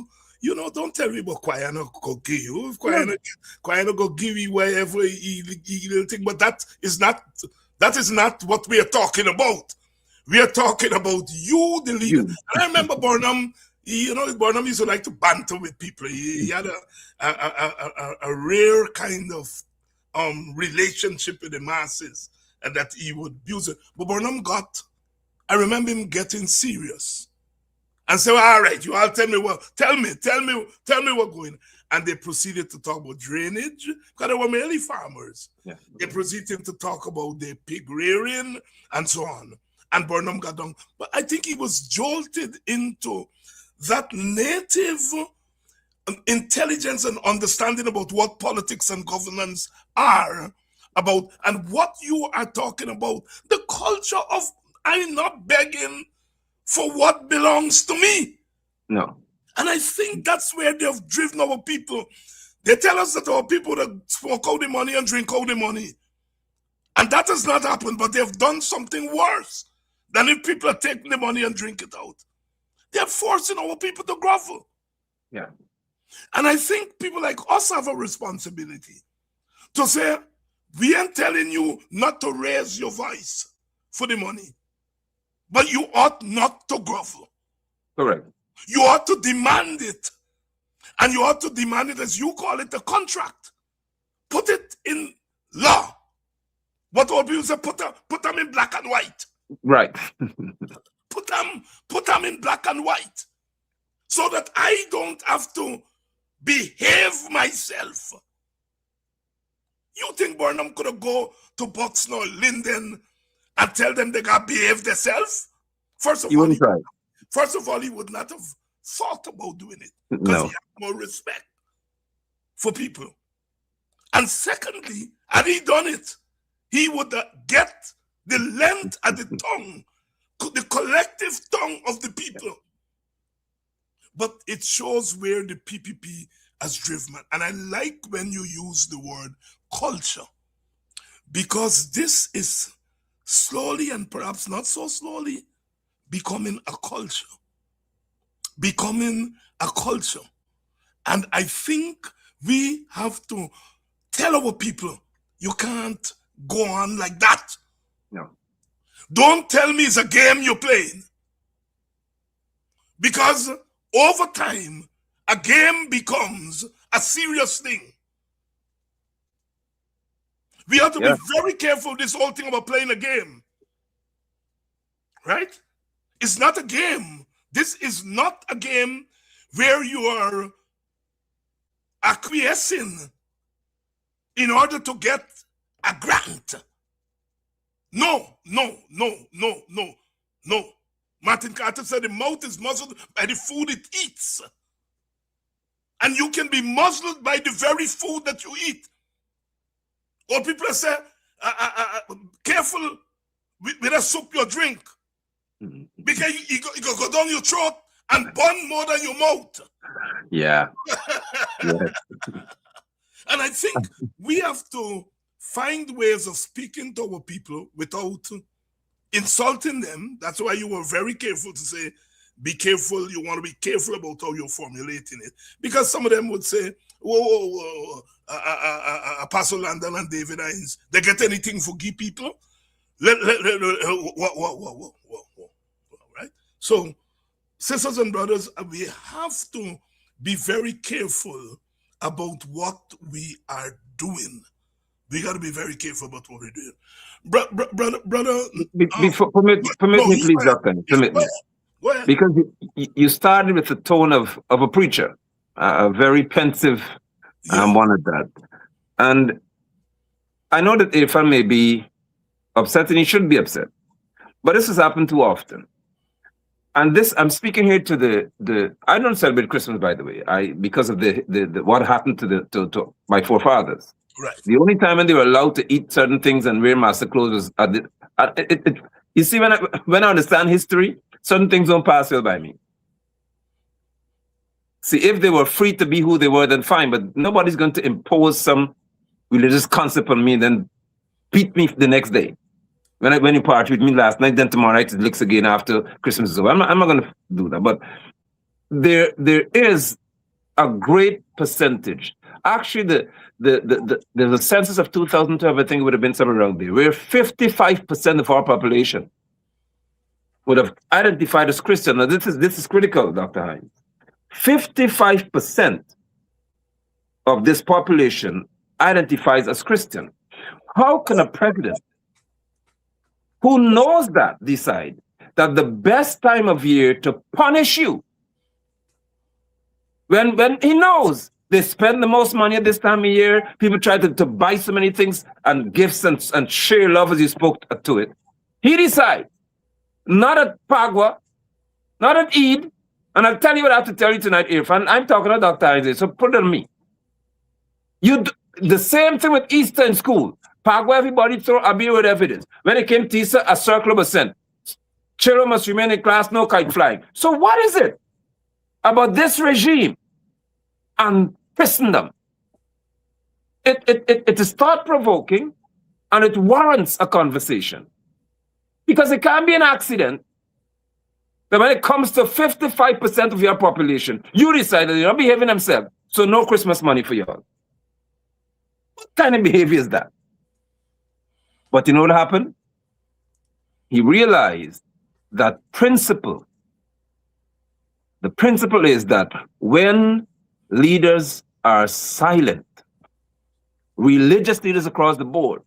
C: don't tell me what Kwayana go give you. If Kwayana go give you wherever he think, but that is not what we are talking about. We are talking about you, the leader. And I remember Barnum, Barnum used to like to banter with people. He had a rare kind of relationship with the masses, and that he would abuse it. But Barnum I remember him getting serious and say, well, all right, you all tell me what going. And they proceeded to talk about drainage, because they were mainly farmers. Yeah. They proceeded to talk about the pig rearing and so on. and Burnham got down. But I think he was jolted into that native intelligence and understanding about what politics and governance are about, and what you are talking about, the culture of I'm not begging for what belongs to me.
D: No.
C: And I think that's where they've driven our people. They tell us that our people that smoke out the money and drink out the money. And that has not happened, but they've done something worse than if people are taking the money and drink it out. They're forcing our people to grovel.
D: Yeah.
C: And I think people like us have a responsibility to say, we ain't telling you not to raise your voice for the money, but you ought not to grovel.
D: Correct.
C: You ought to demand it. And you ought to demand it, as you call it, a contract. Put it in law. What all people say, put them in black and white.
D: Right.
C: Put them in black and white. So that I don't have to behave myself. You think Burnham could have go to Buxton or Linden and tell them they got to behave themselves? First of all, he would not have thought about doing it, because
D: No.
C: he had more respect for people. And secondly, had he done it, he would get the length of the tongue, the collective tongue of the people. But it shows where the PPP has driven. And I like when you use the word culture, because this is slowly, and perhaps not so slowly, becoming a culture. And I think we have to tell our people, you can't go on like that.
D: No.
C: Don't tell me it's a game you're playing. Because over time, a game becomes a serious thing. We have to be very careful of this whole thing about playing a game. Right? It's not a game. This is not a game where you are acquiescing in order to get a grant. No. Martin Carter said the mouth is muzzled by the food it eats. And you can be muzzled by the very food that you eat. Or people say, careful with the soup you drink. Because it go down your throat and burn more than your mouth.
D: Yeah. Yes.
C: And I think we have to find ways of speaking to our people without insulting them. That's why you were very careful to say, be careful. You want to be careful about how you're formulating it. Because some of them would say, whoa, Apostle Landon and David Hines, they get anything for gay people? Whoa. Right? So, sisters and brothers, we have to be very careful about what we are doing. We got to be very careful about what we're doing. Brother.
D: Permit me, please, Doctor. Permit me.
C: Go ahead.
D: Because you started with the tone of a preacher, a very pensive one at that. And I know that Irfan may be upset, and he should be upset. But this has happened too often. And this, I'm speaking here to the. I don't celebrate Christmas, by the way. Because of the what happened to my forefathers.
C: Right.
D: The only time when they were allowed to eat certain things and wear master clothes was you see, when I understand history, certain things don't pass well by me. See, if they were free to be who they were, then fine. But nobody's going to impose some religious concept on me and then beat me the next day. When you party with me last night, then tomorrow night it looks again after Christmas is over. I'm not going to do that. But there is a great percentage. Actually, there's a census of 2012, I think it would have been somewhere around there, where 55% of our population would have identified as Christian. Now, this is critical, Dr. Hines. 55% of this population identifies as Christian. How can a president who knows that decide that the best time of year to punish you, when he knows they spend the most money at this time of year, people try to buy so many things and gifts and share love, as you spoke to it, he decides not at Pagua, not at Eid. And I'll tell you what I have to tell you tonight, Irfan. I'm talking to Dr. Isaac, so put it on me. The same thing with Easter in school. Pagua, everybody throw Abi, whatever it is. When it came to Easter, a circle was sent. Children must remain in class, no kite flying. So what is it about this regime and Christendom? It is thought-provoking, and it warrants a conversation. Because it can't be an accident that when it comes to 55% of your population, you decide that you're not behaving themselves, so no Christmas money for y'all. What kind of behavior is that? But you know what happened? He realized that principle. The principle is that when leaders are silent, religious leaders across the board,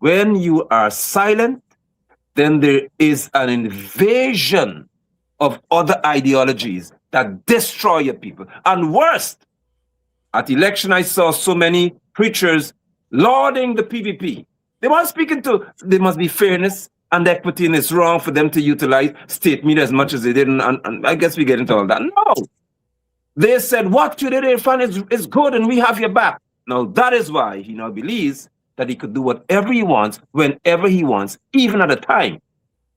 D: when you are silent, then there is an invasion of other ideologies that destroy your people. And worst, at election, I saw so many preachers lauding the PPP. They weren't speaking to, there must be fairness and equity, and it's wrong for them to utilize state media as much as they did. And I guess we get into all that. No. They said, what you did, Irfan, is good, and we have your back. Now, that is why he now believes that he could do whatever he wants, whenever he wants, even at a time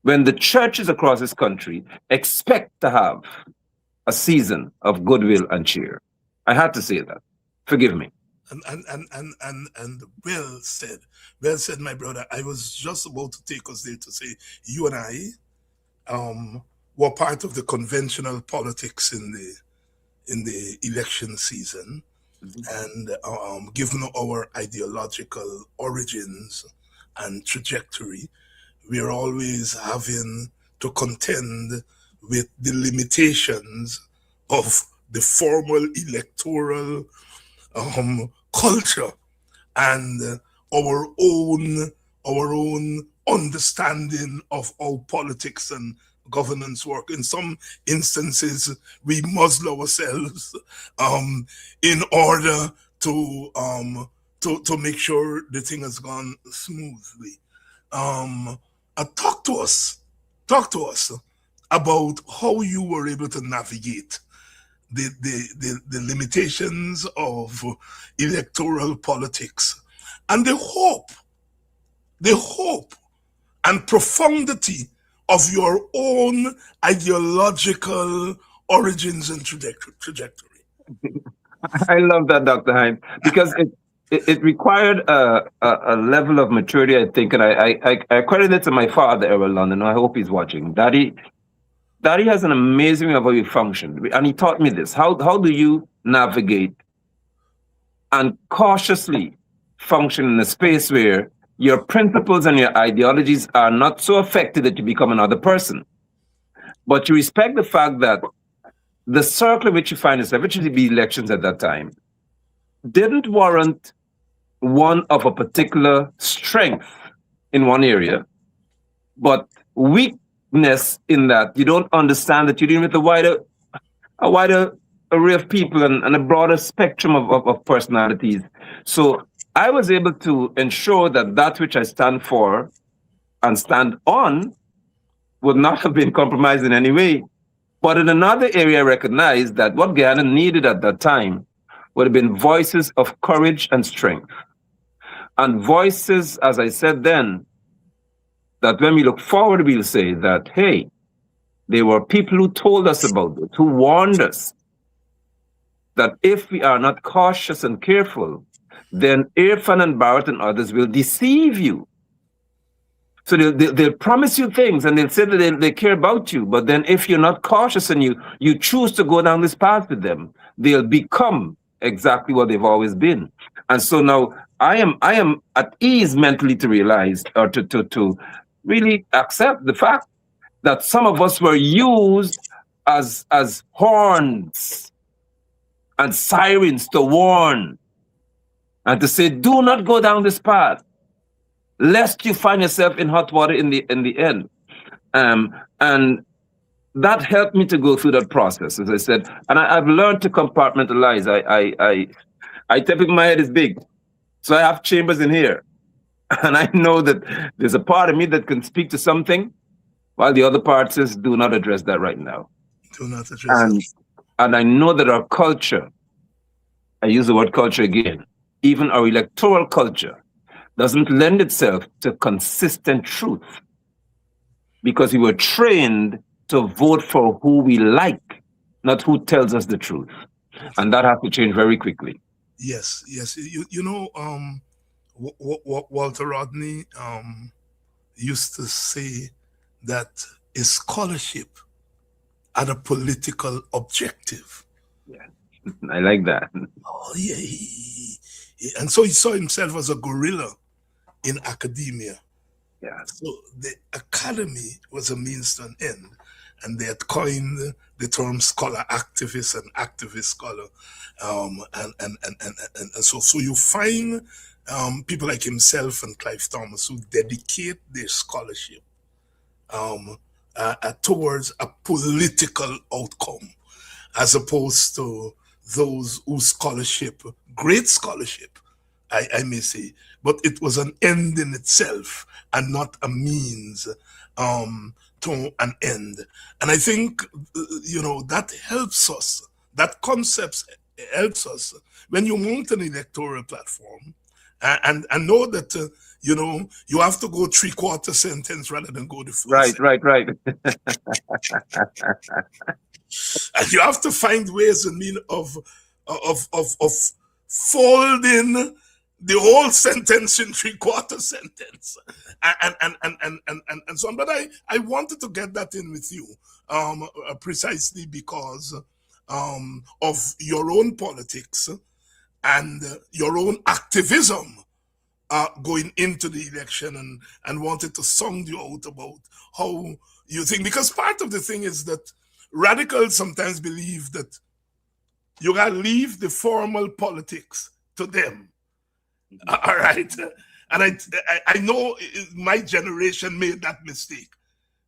D: when the churches across this country expect to have a season of goodwill and cheer. I had to say that. Forgive me.
C: And well said, my brother. I was just about to take us there to say you and I were part of the conventional politics in the election season, and given our ideological origins and trajectory, we are always having to contend with the limitations of the formal electoral culture and our own understanding of how politics and governance work. In some instances, we muzzle ourselves in order to make sure the thing has gone smoothly. Talk to us about how you were able to navigate the limitations of electoral politics and the hope and profundity of your own ideological origins and trajectory.
D: I love that, Dr. Hines, because it required a level of maturity, I think, and I credit it to my father, Errol London. I hope he's watching. Daddy has an amazing way of how he functioned, and he taught me this. How do you navigate and cautiously function in a space where your principles and your ideologies are not so affected that you become another person, but you respect the fact that the circle in which you find yourself, which would be elections at that time, didn't warrant one of a particular strength in one area, but weakness in that you don't understand that you're dealing with a wider array of people and a broader spectrum of personalities. So I was able to ensure that which I stand for and stand on would not have been compromised in any way. But in another area, I recognized that what Guyana needed at that time would have been voices of courage and strength. And voices, as I said then, that when we look forward, we'll say that, hey, there were people who told us about it, who warned us that if we are not cautious and careful, then Irfan and Barrett and others will deceive you. So they'll promise you things and they'll say that they care about you. But then if you're not cautious and you choose to go down this path with them, they'll become exactly what they've always been. And so now I am at ease mentally to realize or to really accept the fact that some of us were used as horns and sirens to warn and to say, do not go down this path, lest you find yourself in hot water in the end. And that helped me to go through that process, as I said. And I've learned to compartmentalize. I typically, my head is big, so I have chambers in here. And I know that there's a part of me that can speak to something, while the other parties do not address that right now.
C: Do not address it.
D: And I know that our culture, I use the word culture again, even our electoral culture, doesn't lend itself to consistent truth because we were trained to vote for who we like, not who tells us the truth. And that has to change very quickly.
C: Yes, yes. You know, Walter Rodney used to say that a scholarship had a political objective.
D: Yeah, I like that.
C: Oh, yeah. And so he saw himself as a gorilla in academia.
D: Yeah,
C: So the academy was a means to an end. And they had coined the term scholar activist and activist scholar. And so you find people like himself and Clive Thomas who dedicate their scholarship towards a political outcome, as opposed to those whose scholarship, great scholarship, I may say, but it was an end in itself and not a means to an end. And I think, that helps us, that concept helps us when you mount an electoral platform and know that, you have to go 3/4 sentence rather than go the full
D: right,
C: sentence.
D: right.
C: And you have to find ways and mean of folding the whole sentence in 3/4 sentence and so on. But I wanted to get that in with you precisely because of your own politics and your own activism going into the election, and wanted to sound you out about how you think, because part of the thing is that radicals sometimes believe that you gotta leave the formal politics to them. All right. And I know my generation made that mistake.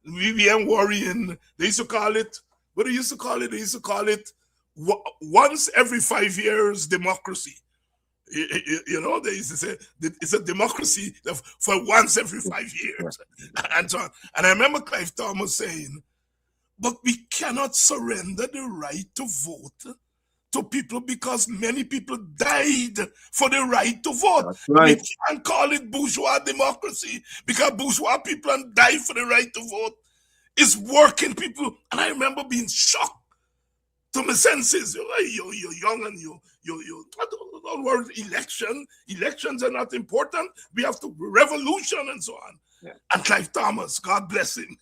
C: We ain't worrying. They used to call it, what they used to call it? They used to call it once every 5 years democracy. They used to say it's a democracy for once every 5 years, and so on. And I remember Clive Thomas saying, but we cannot surrender the right to vote to people because many people died for the right to vote.
D: That's right.
C: We can't call it bourgeois democracy because bourgeois people and die for the right to vote. It's working people. And I remember being shocked to my senses. You're young and you don't worry. Elections are not important. We have to revolution and so on.
D: Yeah.
C: And Clive Thomas, God bless him,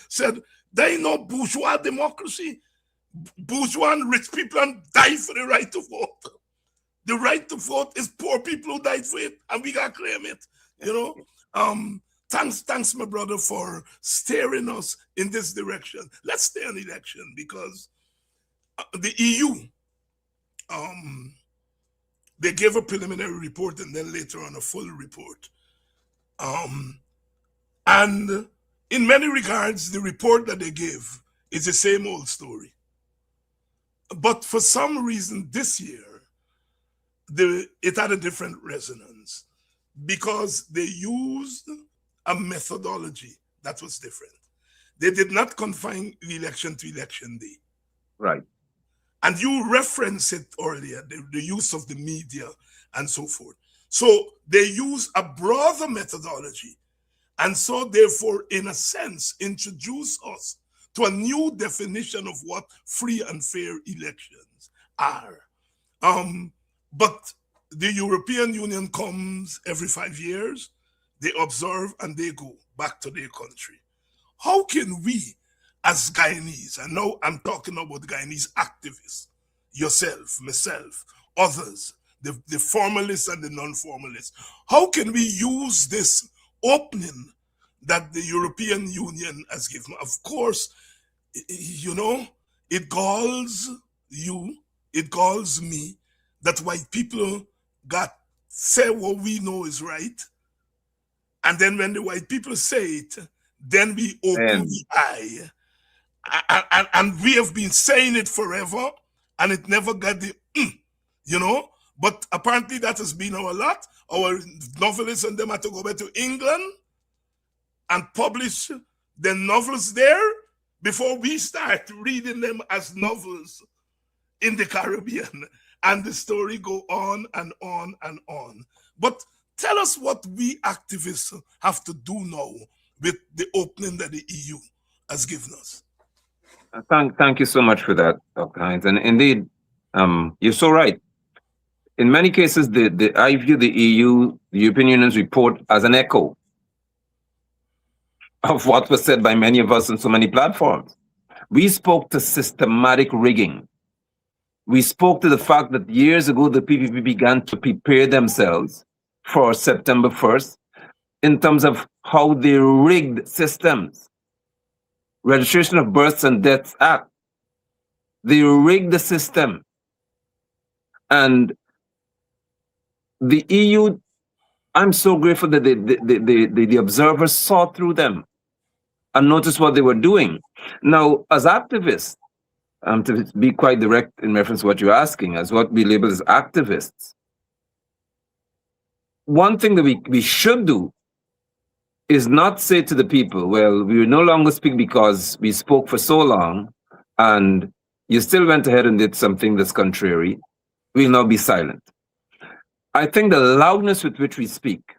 C: said there ain't no bourgeois democracy. Bourgeois and rich people and die for the right to vote. The right to vote is poor people who died for it, and we gotta claim it. Thanks, my brother, for steering us in this direction. Let's stay on election because the EU, they gave a preliminary report and then later on a full report. And in many regards, the report that they gave is the same old story. But for some reason this year, it had a different resonance because they used a methodology that was different. They did not confine the election to election day.
D: Right.
C: And you referenced it earlier, the use of the media and so forth. So they use a broader methodology. And so therefore, in a sense, introduce us to a new definition of what free and fair elections are. But the European Union comes every 5 years, they observe and they go back to their country. How can we, as Guyanese, and now I'm talking about Guyanese activists, yourself, myself, others, the formalists and the non-formalists, how can we use this opening that the European Union has given? Of course, it galls you, it galls me that white people say what we know is right. And then when the white people say it, then we open the eye. And we have been saying it forever, and it never got the, But apparently that has been our lot. Our novelists and them had to go back to England and publish the novels there before we start reading them as novels in the Caribbean. And the story go on and on and on. But tell us what we activists have to do now with the opening that the EU has given us.
D: Thank you so much for that, Dr. Hines. And indeed, you're so right. In many cases, I view the EU, the European Union's report, as an echo of what was said by many of us on so many platforms. We spoke to systematic rigging. We spoke to the fact that years ago, the PPP began to prepare themselves for September 1st in terms of how they rigged systems. Registration of Births and Deaths Act. They rigged the system. And the EU, I'm so grateful that the observers saw through them and noticed what they were doing. Now, as activists, to be quite direct in reference to what you're asking, as what we label as activists, one thing that we should do is not say to the people, well, we will no longer speak because we spoke for so long and you still went ahead and did something that's contrary. We'll now be silent. I think the loudness with which we speak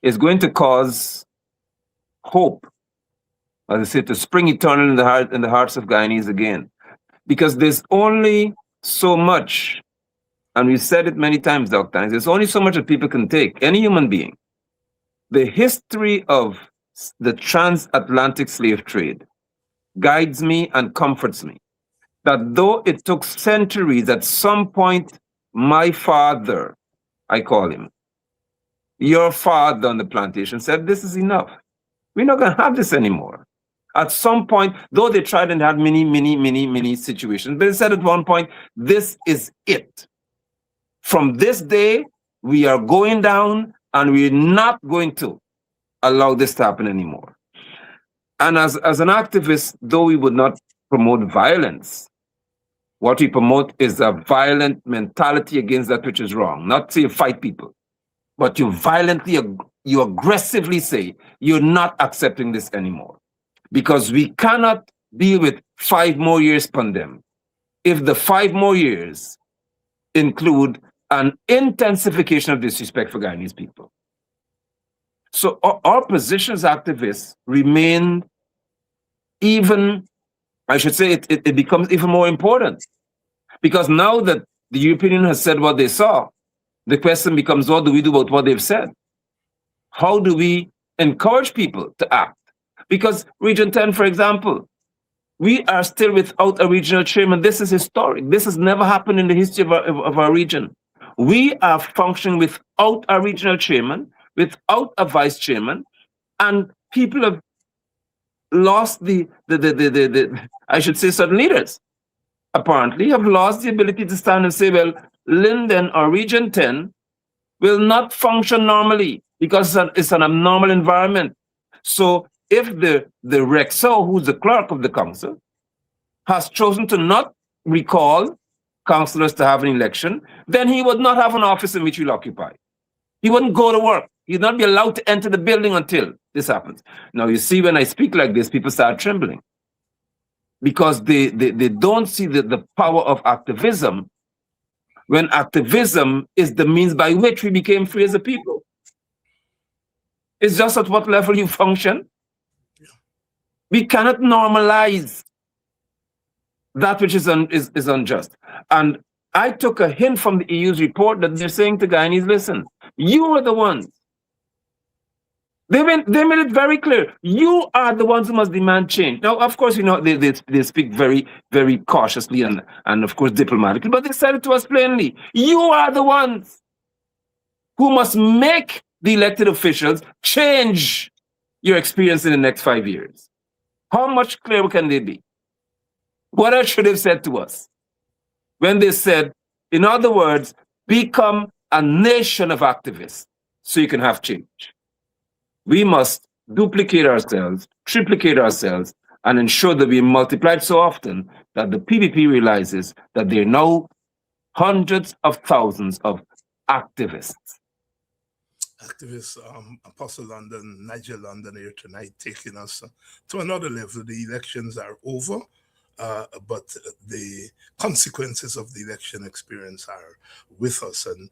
D: is going to cause hope, as I say, to spring eternal in the hearts of Guyanese again. Because there's only so much, and we've said it many times, Dr. Hines, there's only so much that people can take, any human being. The history of the transatlantic slave trade guides me and comforts me that though it took centuries, at some point, my father, I call him, your father on the plantation said, this is enough. We're not going to have this anymore. At some point, though they tried and had many situations, but they said at one point, this is it. From this day, we are going down and we're not going to allow this to happen anymore. And as an activist, though we would not promote violence, what we promote is a violent mentality against that which is wrong. Not to fight people, but you aggressively say, you're not accepting this anymore. Because we cannot deal with 5 more years pandemic if the 5 more years include an intensification of disrespect for Guyanese people. So our position as activists remain even, I should say, it becomes even more important. Because now that the European Union has said what they saw, the question becomes, what do we do about what they've said? How do we encourage people to act? Because Region 10, for example, we are still without a regional chairman. This is historic. This has never happened in the history of our region. We are functioning without a regional chairman, without a vice chairman, and people have lost I should say certain leaders, apparently, have lost the ability to stand and say, well, Linden or Region 10 will not function normally because it's an abnormal environment. So if the Rexo, who's the clerk of the council, has chosen to not recall councillors to have an election, then he would not have an office in which he'll occupy. He wouldn't go to work. He'd not be allowed to enter the building until this happens. Now, you see, when I speak like this, people start trembling because they don't see the power of activism when activism is the means by which we became free as a people. It's just at what level you function. We cannot normalize that which is unjust. And I took a hint from the EU's report that they're saying to Guyanese, listen, you are the ones. They made it very clear. You are the ones who must demand change. Now, of course, they speak very, very cautiously and of course, diplomatically, but they said it to us plainly. You are the ones who must make the elected officials change your experience in the next 5 years. How much clearer can they be? What else should they have said to us? When they said, in other words, become a nation of activists so you can have change. We must duplicate ourselves, triplicate ourselves, and ensure that we multiply so often that the PPP realizes that there are now hundreds of thousands of activists.
C: activist Apostle London, Nigel London here tonight, taking us to another level. The elections are over, but the consequences of the election experience are with us. And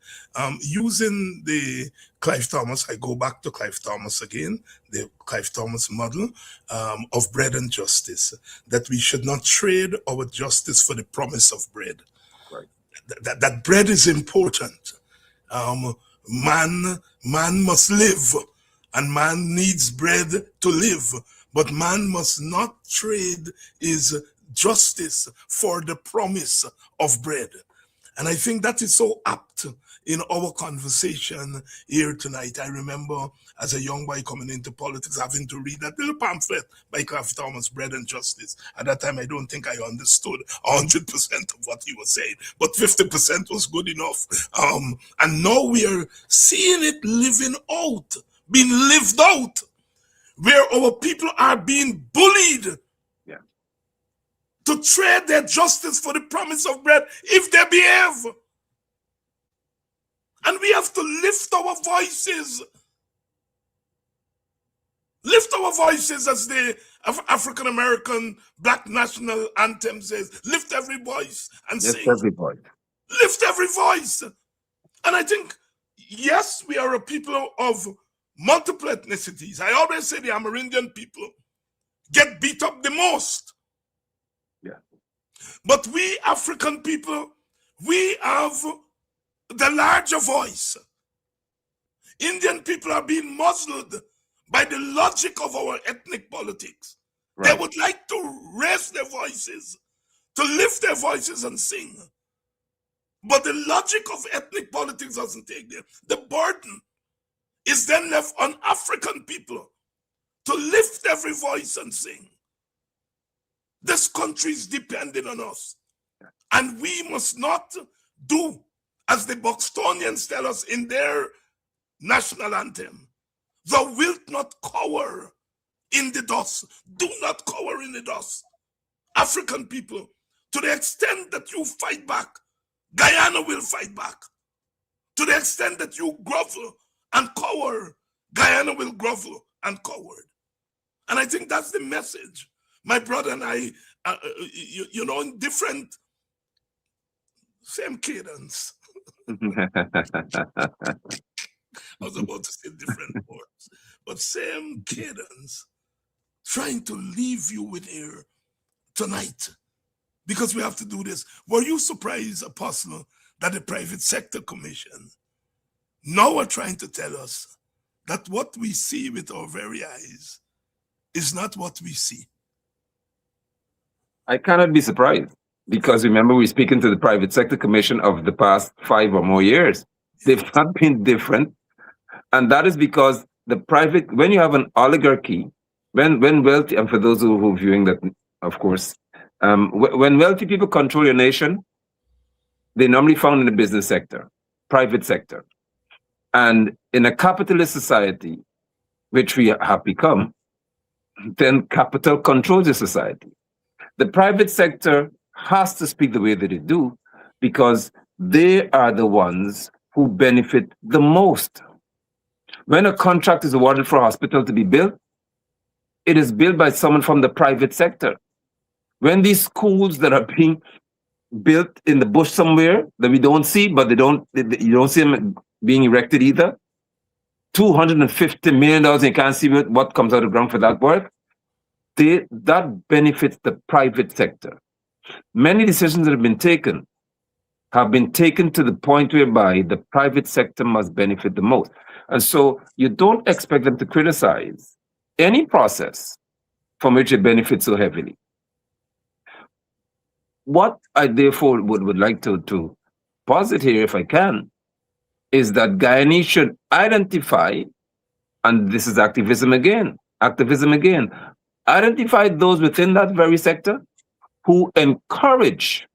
C: using the Clive Thomas, I go back to Clive Thomas again, the Clive Thomas model of bread and justice, that we should not trade our justice for the promise of bread.
D: Right.
C: That bread is important. Man must live, and man needs bread to live, but man must not trade his justice for the promise of bread. And I think that is so apt in our conversation here tonight. I remember as a young boy coming into politics having to read that little pamphlet by Clive Thomas, Bread and Justice. At that time, I don't think I understood 100% of what he was saying, but 50% was good enough. And now we are seeing it living out, being lived out, where our people are being bullied to trade their justice for the promise of bread if they behave. And we have to lift our voices. Lift our voices, as the African American Black National Anthem says. Lift every voice and sing.
D: Every voice.
C: Lift every voice. And I think, yes, we are a people of multiple ethnicities. I always say the Amerindian people get beat up the most. But we African people, we have the larger voice. Indian people are being muzzled by the logic of our ethnic politics. Right. They would like to raise their voices, to lift their voices and sing. But the logic of ethnic politics doesn't take them. The burden is then left on African people to lift every voice and sing. This country is depending on us. And we must not do as the Bostonians tell us in their national anthem. Thou wilt not cower in the dust. Do not cower in the dust. African people, to the extent that you fight back, Guyana will fight back. To the extent that you grovel and cower, Guyana will grovel and cower. And I think that's the message. My brother and I, in different, same cadence. I was about to say different words, but same cadence, trying to leave you with here tonight, because we have to do this. Were you surprised, Apostle, that the Private Sector Commission now are trying to tell us that what we see with our very eyes is not what we see?
D: I cannot be surprised, because remember, we're speaking to the Private Sector Commission of the past 5 or more years. They've not been different. And that is because when you have an oligarchy, when wealthy, and for those who are viewing that, of course, when wealthy people control your nation, they're normally found in the business sector, private sector. And in a capitalist society, which we have become, then capital controls the society. The private sector has to speak the way that they do, because they are the ones who benefit the most. When a contract is awarded for a hospital to be built, it is built by someone from the private sector. When these schools that are being built in the bush somewhere that we don't see, but you don't see them being erected either, $250 million, you can't see what comes out of the ground for that work. That benefits the private sector. Many decisions that have been taken to the point whereby the private sector must benefit the most. And so you don't expect them to criticize any process from which they benefit so heavily. What I therefore would like to posit here, if I can, is that Guyanese should identify, and this is activism again, identify those within that very sector who encourage,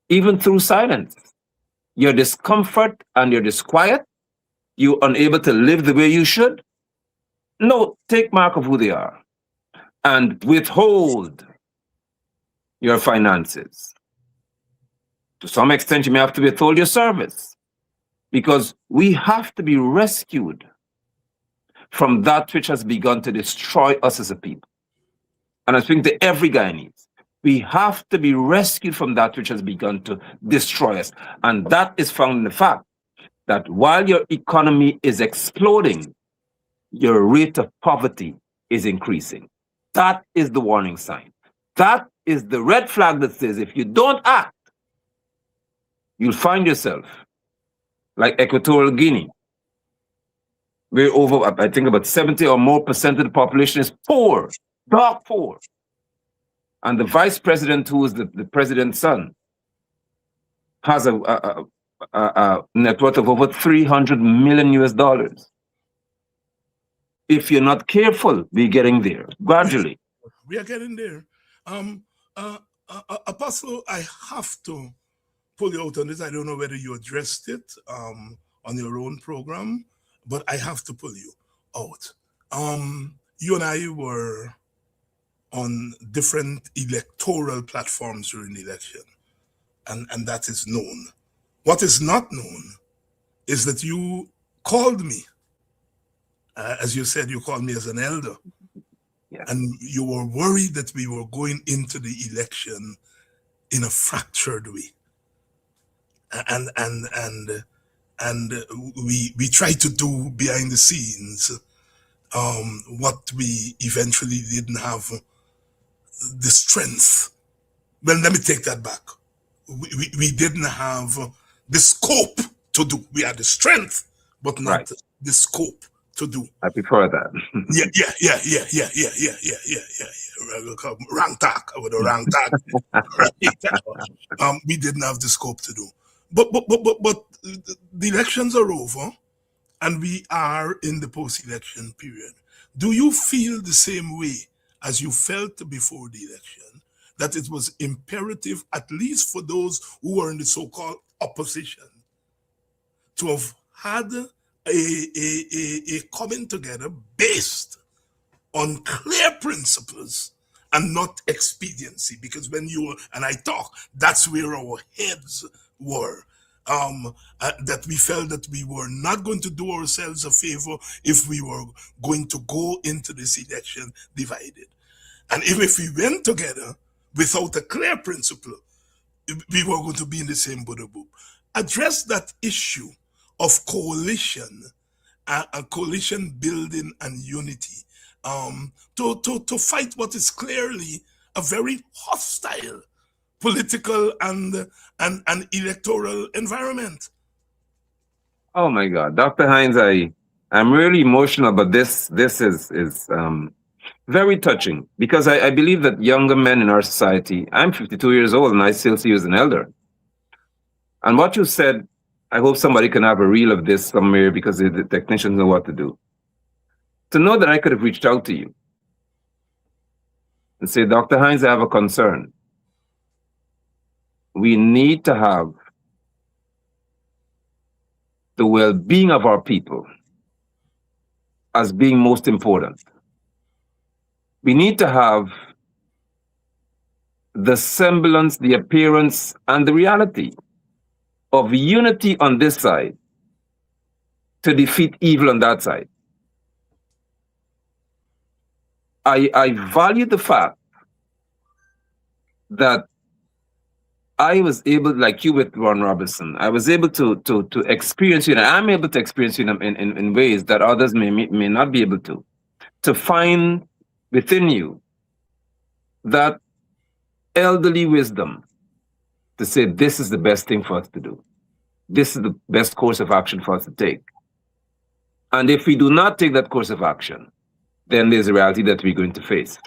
D: even through silence, your discomfort and your disquiet, you're unable to live the way you should. No, take mark of who they are and withhold your finances. To some extent, you may have to withhold your service, because we have to be rescued from that which has begun to destroy us as a people. And I think that every Guyanese, we have to be rescued from that which has begun to destroy us. And that is found in the fact that while your economy is exploding, your rate of poverty is increasing. That is the warning sign. That is the red flag that says if you don't act, you'll find yourself like Equatorial Guinea, where over, I think about 70 or more percent of the population is poor, dark poor. And the vice president, who is the president's son, has a net worth of over $300 million US. If you're not careful, we're getting there gradually.
C: We are getting there. Apostle, I have to pull you out on this. I don't know whether you addressed it on your own program, but I have to pull you out. You and I were on different electoral platforms during the election, and that is known. What is not known is that you called me. As you said, you called me as an elder.
D: Yeah.
C: And you were worried that we were going into the election in a fractured way. And we tried to do behind the scenes what we eventually didn't have the strength. Well, let me take that back. We didn't have the scope to do. We had the strength, but not
D: Right.
C: the scope to do.
D: I prefer that.
C: Yeah. Wrong talk with the wrong talk. Right. We didn't have the scope to do. But the elections are over, and we are in the post-election period. Do you feel the same way as you felt before the election, that it was imperative, at least for those who were in the so-called opposition, to have had a coming together based on clear principles and not expediency? Because when you and I talk, that's where our heads were. That we felt that we were not going to do ourselves a favor if we were going to go into this election divided. And if we went together without a clear principle, we were going to be in the same boat. Address that issue of coalition, coalition building and unity, to fight what is clearly a very hostile political and electoral environment.
D: Oh my God, Dr. Hines, I'm really emotional, but this is very touching, because I believe that younger men in our society, I'm 52 years old and I still see you as an elder. And what you said, I hope somebody can have a reel of this somewhere, because the technicians know what to do. To know that I could have reached out to you and say, Dr. Hines, I have a concern. We need to have the well-being of our people as being most important. We need to have the semblance, the appearance, and the reality of unity on this side to defeat evil on that side. I value the fact that I was able, like you with Ron Robinson, I was able to experience you, and I'm able to experience you in ways that others may not be able to find within you that elderly wisdom to say, this is the best thing for us to do. This is the best course of action for us to take. And if we do not take that course of action, then there's a reality that we're going to face.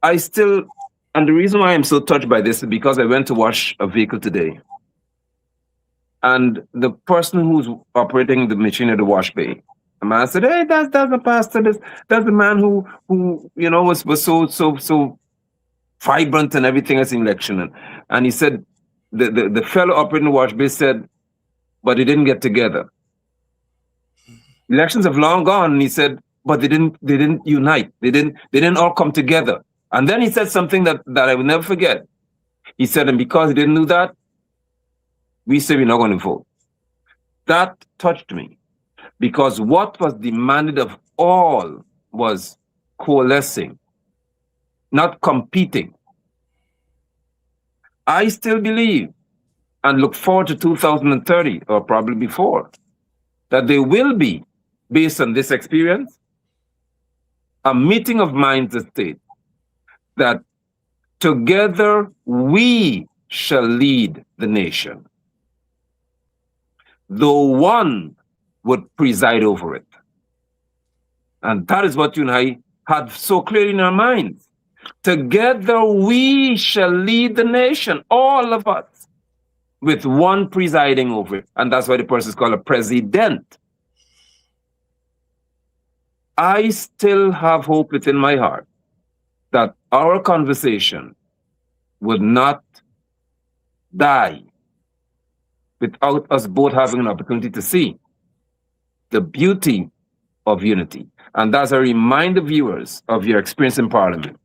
D: And the reason why I'm so touched by this is because I went to wash a vehicle today. And the person who's operating the machine at the wash bay, the man said, hey, that's the pastor, that's the man who was so vibrant and everything as an election. And he said, the fellow operating the wash bay said, but they didn't get together. Elections have long gone, and he said, but they didn't unite. They didn't all come together. And then he said something that I will never forget. He said, and because he didn't do that, we say we're not going to vote. That touched me because what was demanded of all was coalescing, not competing. I still believe and look forward to 2030 or probably before that there will be, based on this experience, a meeting of minds that state that together we shall lead the nation, though one would preside over it. And that is what you and I had so clearly in our minds. Together we shall lead the nation, all of us, with one presiding over it. And that's why the person is called a president. I still have hope within my heart that our conversation would not die without us both having an opportunity to see the beauty of unity. And that's a reminder, viewers, of your experience in Parliament,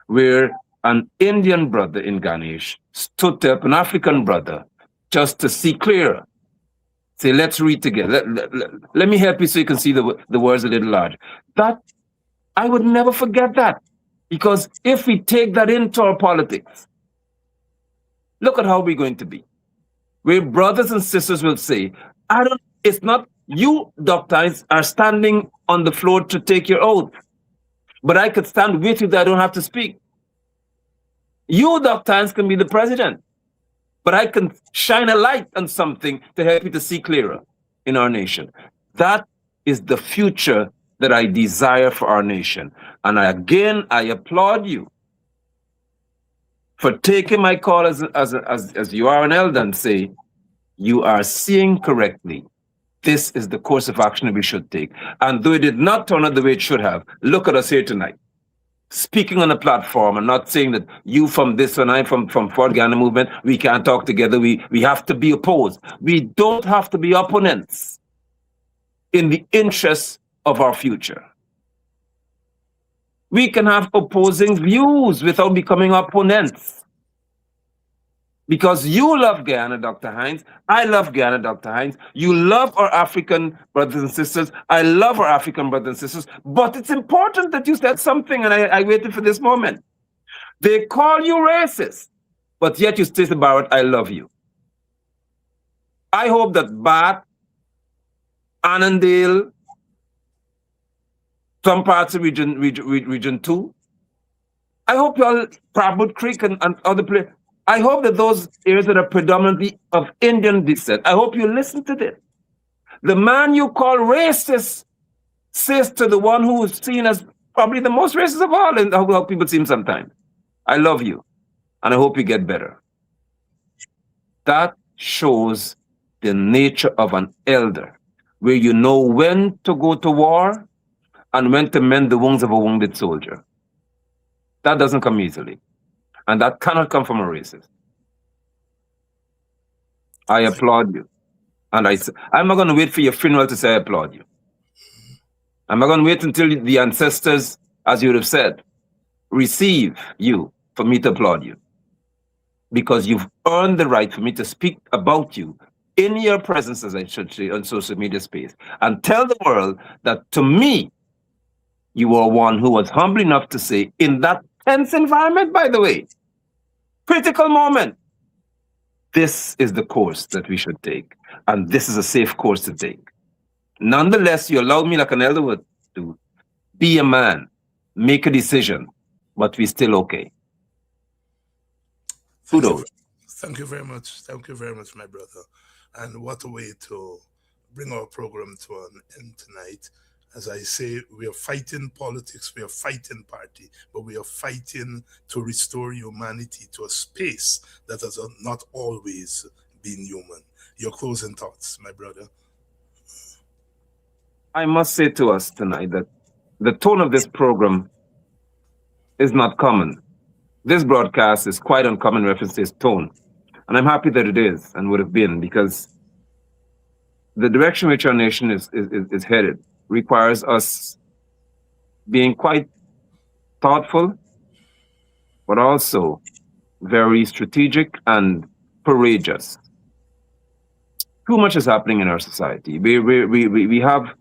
D: where an Indian brother in Ganesh stood up, an African brother, just to see clearer. Say, let's read together. Let me help you so you can see the words a little larger. That, I would never forget that. Because if we take that into our politics, look at how we're going to be. Where brothers and sisters will say, it's not you, doctors, are standing on the floor to take your oath, but I could stand with you that I don't have to speak. You, doctors, can be the president, but I can shine a light on something to help you to see clearer in our nation. That is the future that I desire for our nation. And I applaud you for taking my call as you are an elder and say, you are seeing correctly. This is the course of action that we should take. And though it did not turn out the way it should have, look at us here tonight, speaking on a platform and not saying that you from this and I from Fort Ghana movement, we can't talk together. We have to be opposed. We don't have to be opponents in the interests of our future. We can have opposing views without becoming opponents. Because you love Guyana, Dr. Hines. I love Guyana, Dr. Hines. You love our African brothers and sisters. I love our African brothers and sisters. But it's important that you said something, and I waited for this moment. They call you racist, but yet you say about it, I love you. I hope that Bath, Annandale, some parts of region 2, I hope you all, Prabhupada Creek and other places, I hope that those areas that are predominantly of Indian descent, I hope you listen to this. The man you call racist says to the one who is seen as probably the most racist of all, and how people see him sometimes, I love you, and I hope you get better. That shows the nature of an elder, where you know when to go to war and when to mend the wounds of a wounded soldier. That doesn't come easily. And that cannot come from a racist. I applaud you. And I'm not going to wait for your funeral to say I applaud you. I'm not going to wait until the ancestors, as you would have said, receive you for me to applaud you. Because you've earned the right for me to speak about you in your presence, as I should say, on social media space, and tell the world that to me, you are one who was humble enough to say, in that tense environment, by the way, critical moment, this is the course that we should take. And this is a safe course to take. Nonetheless, you allowed me, like an elder would do, be a man, make a decision, but we're still okay. Kudos.
C: Thank you very much. Thank you very much, my brother. And what a way to bring our program to an end tonight. As I say, we are fighting politics, we are fighting party, but we are fighting to restore humanity to a space that has not always been human. Your closing thoughts, my brother.
D: I must say to us tonight that the tone of this program is not common. This broadcast is quite uncommon reference to its tone. And I'm happy that it is and would have been, because the direction which our nation is headed requires us being quite thoughtful, but also very strategic and courageous. too much is happening in our society. We have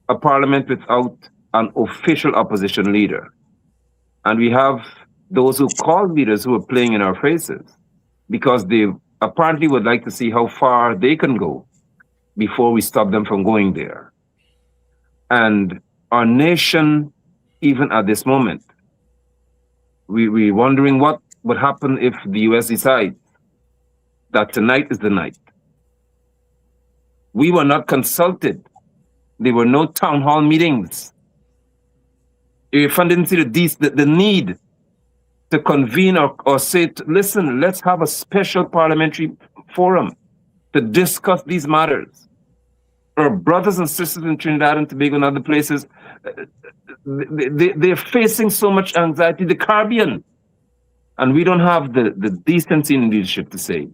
D: a parliament without an official opposition leader. And we have those who call leaders who are playing in our faces because they apparently would like to see how far they can go before we stop them from going there. And our nation, even at this moment, we're wondering what would happen if the US decides that tonight is the night. We were not consulted. There were no town hall meetings. If I didn't see the need to convene or say, listen, let's have a special parliamentary forum to discuss these matters. Our brothers and sisters in Trinidad and Tobago and other places, they're facing so much anxiety, the Caribbean. And we don't have the decency in leadership to say,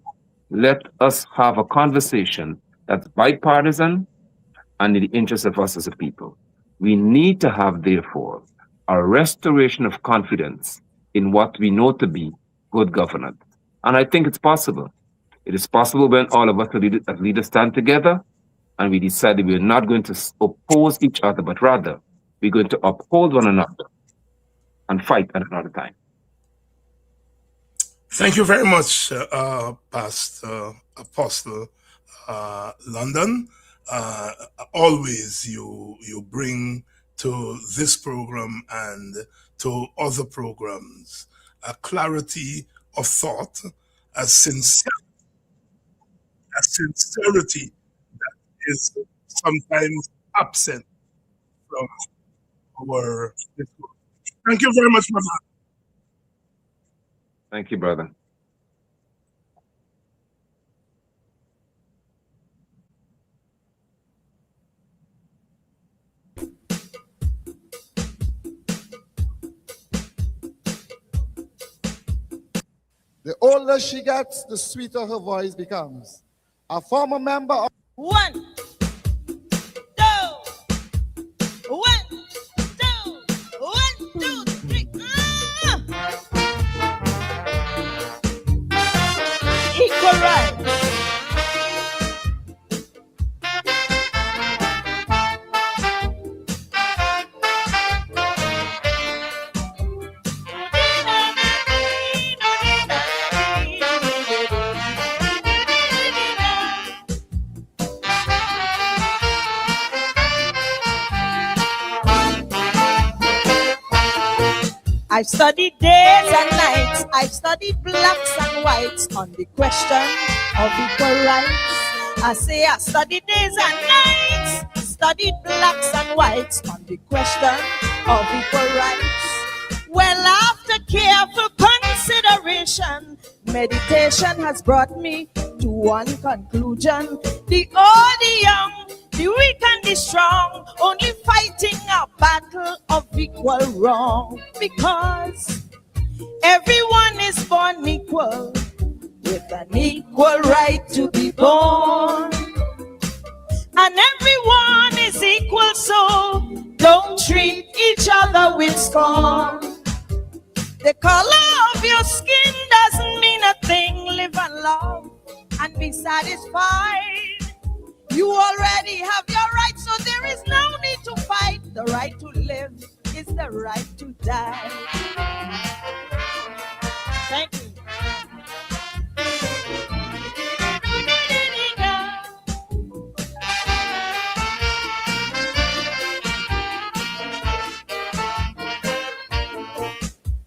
D: let us have a conversation that's bipartisan and in the interest of us as a people. We need to have, therefore, a restoration of confidence in what we know to be good governance. And I think it's possible. It is possible when all of us as leaders stand together and we decide that we're not going to oppose each other, but rather we're going to uphold one another and fight at another time.
C: Thank you very much, Pastor Apostle London. Always you bring to this program and to other programs a clarity of thought, a sincerity that is sometimes absent from our discourse. Thank you very much, brother.
D: Thank you, brother.
A: The older she gets, the sweeter her voice becomes. A former member of
B: 1, 2, 1, 2, 1, 2, 3. Equal right. I've studied days and nights, I've studied blacks and whites on the question of equal rights. I say I studied days and nights, studied blacks and whites on the question of equal rights. Well, after careful consideration, meditation has brought me to one conclusion. The old, the young, the weak and the strong, only fighting a battle of equal wrong. Because everyone is born equal, with an equal right to be born. And everyone is equal, so don't treat each other with scorn. The color of your skin doesn't mean a thing. Live and love and be satisfied. You already have your rights, so there is no need to fight. The right to live is the right to die. Thank you.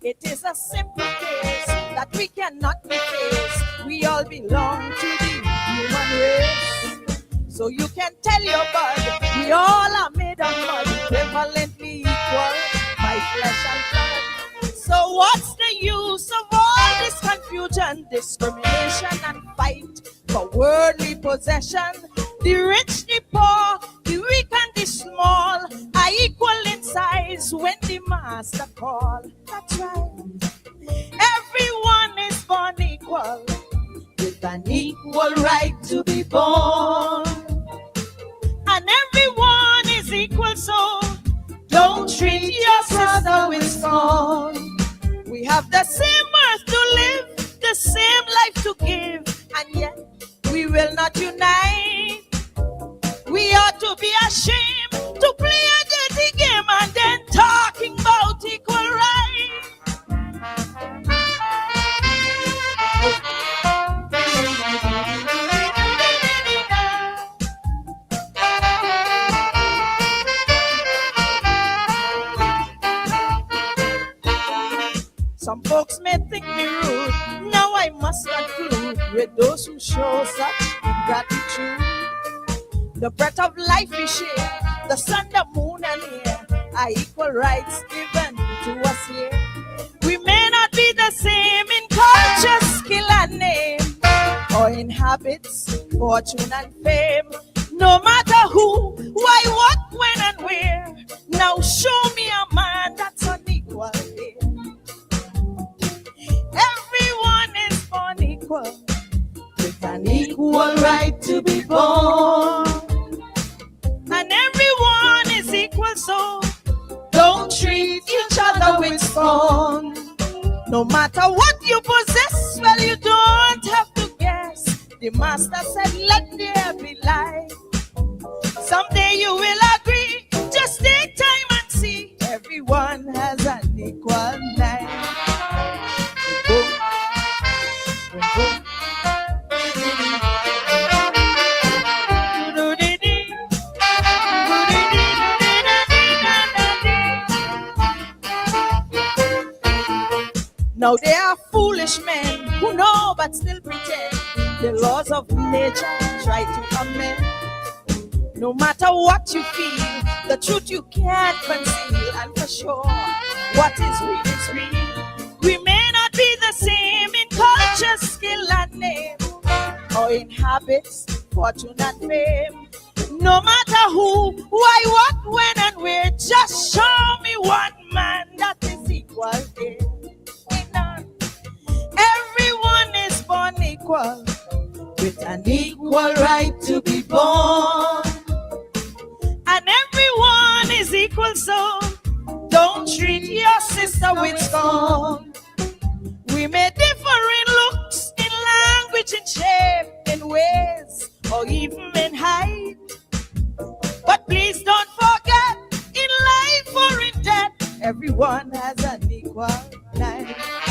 B: It is a simple case that we cannot be faced. We all belong to the human race. So you can tell your bud, we all are made of mud, equivalently equal, by flesh and blood. So what's the use of all this confusion, discrimination and fight for worldly possession? The rich, the poor, the weak and the small are equal in size when the master call. That's right. Everyone is born equal, with an equal right to be born. And everyone is equal, so don't treat your brother with scorn. We have the same earth to live, the same life to give, and yet we will not unite. with those who show such gratitude. The breath of life we share, the sun, the moon, and air are equal rights given to us here. We may not be the same in culture, skill, and name, or in habits, fortune, and fame. No matter who, why, what, when, and where. Now show me a man that's unequal here. Everyone is born equal, with an equal right to be born. And everyone is equal, so don't treat each other with scorn. No matter what you possess, well, you don't have to guess. The master said, let there be light. Someday you will agree. Just take time and see. Everyone has an equal life. Now there are foolish men who know but still pretend the laws of nature try to amend. No matter what you feel, the truth you can't conceal, and for sure, what is real is real. We may not be the same in culture, skill, and name, or in habits, fortune, and fame. No matter who, why, what, when, and where, just show me one man that is equal here. Everyone is born equal, with an equal right to be born. And everyone is equal, so don't treat your sister with scorn. We may differ in looks, in language, in shape, in ways, or even in height. But please don't forget, in life or in death, everyone has an equal life.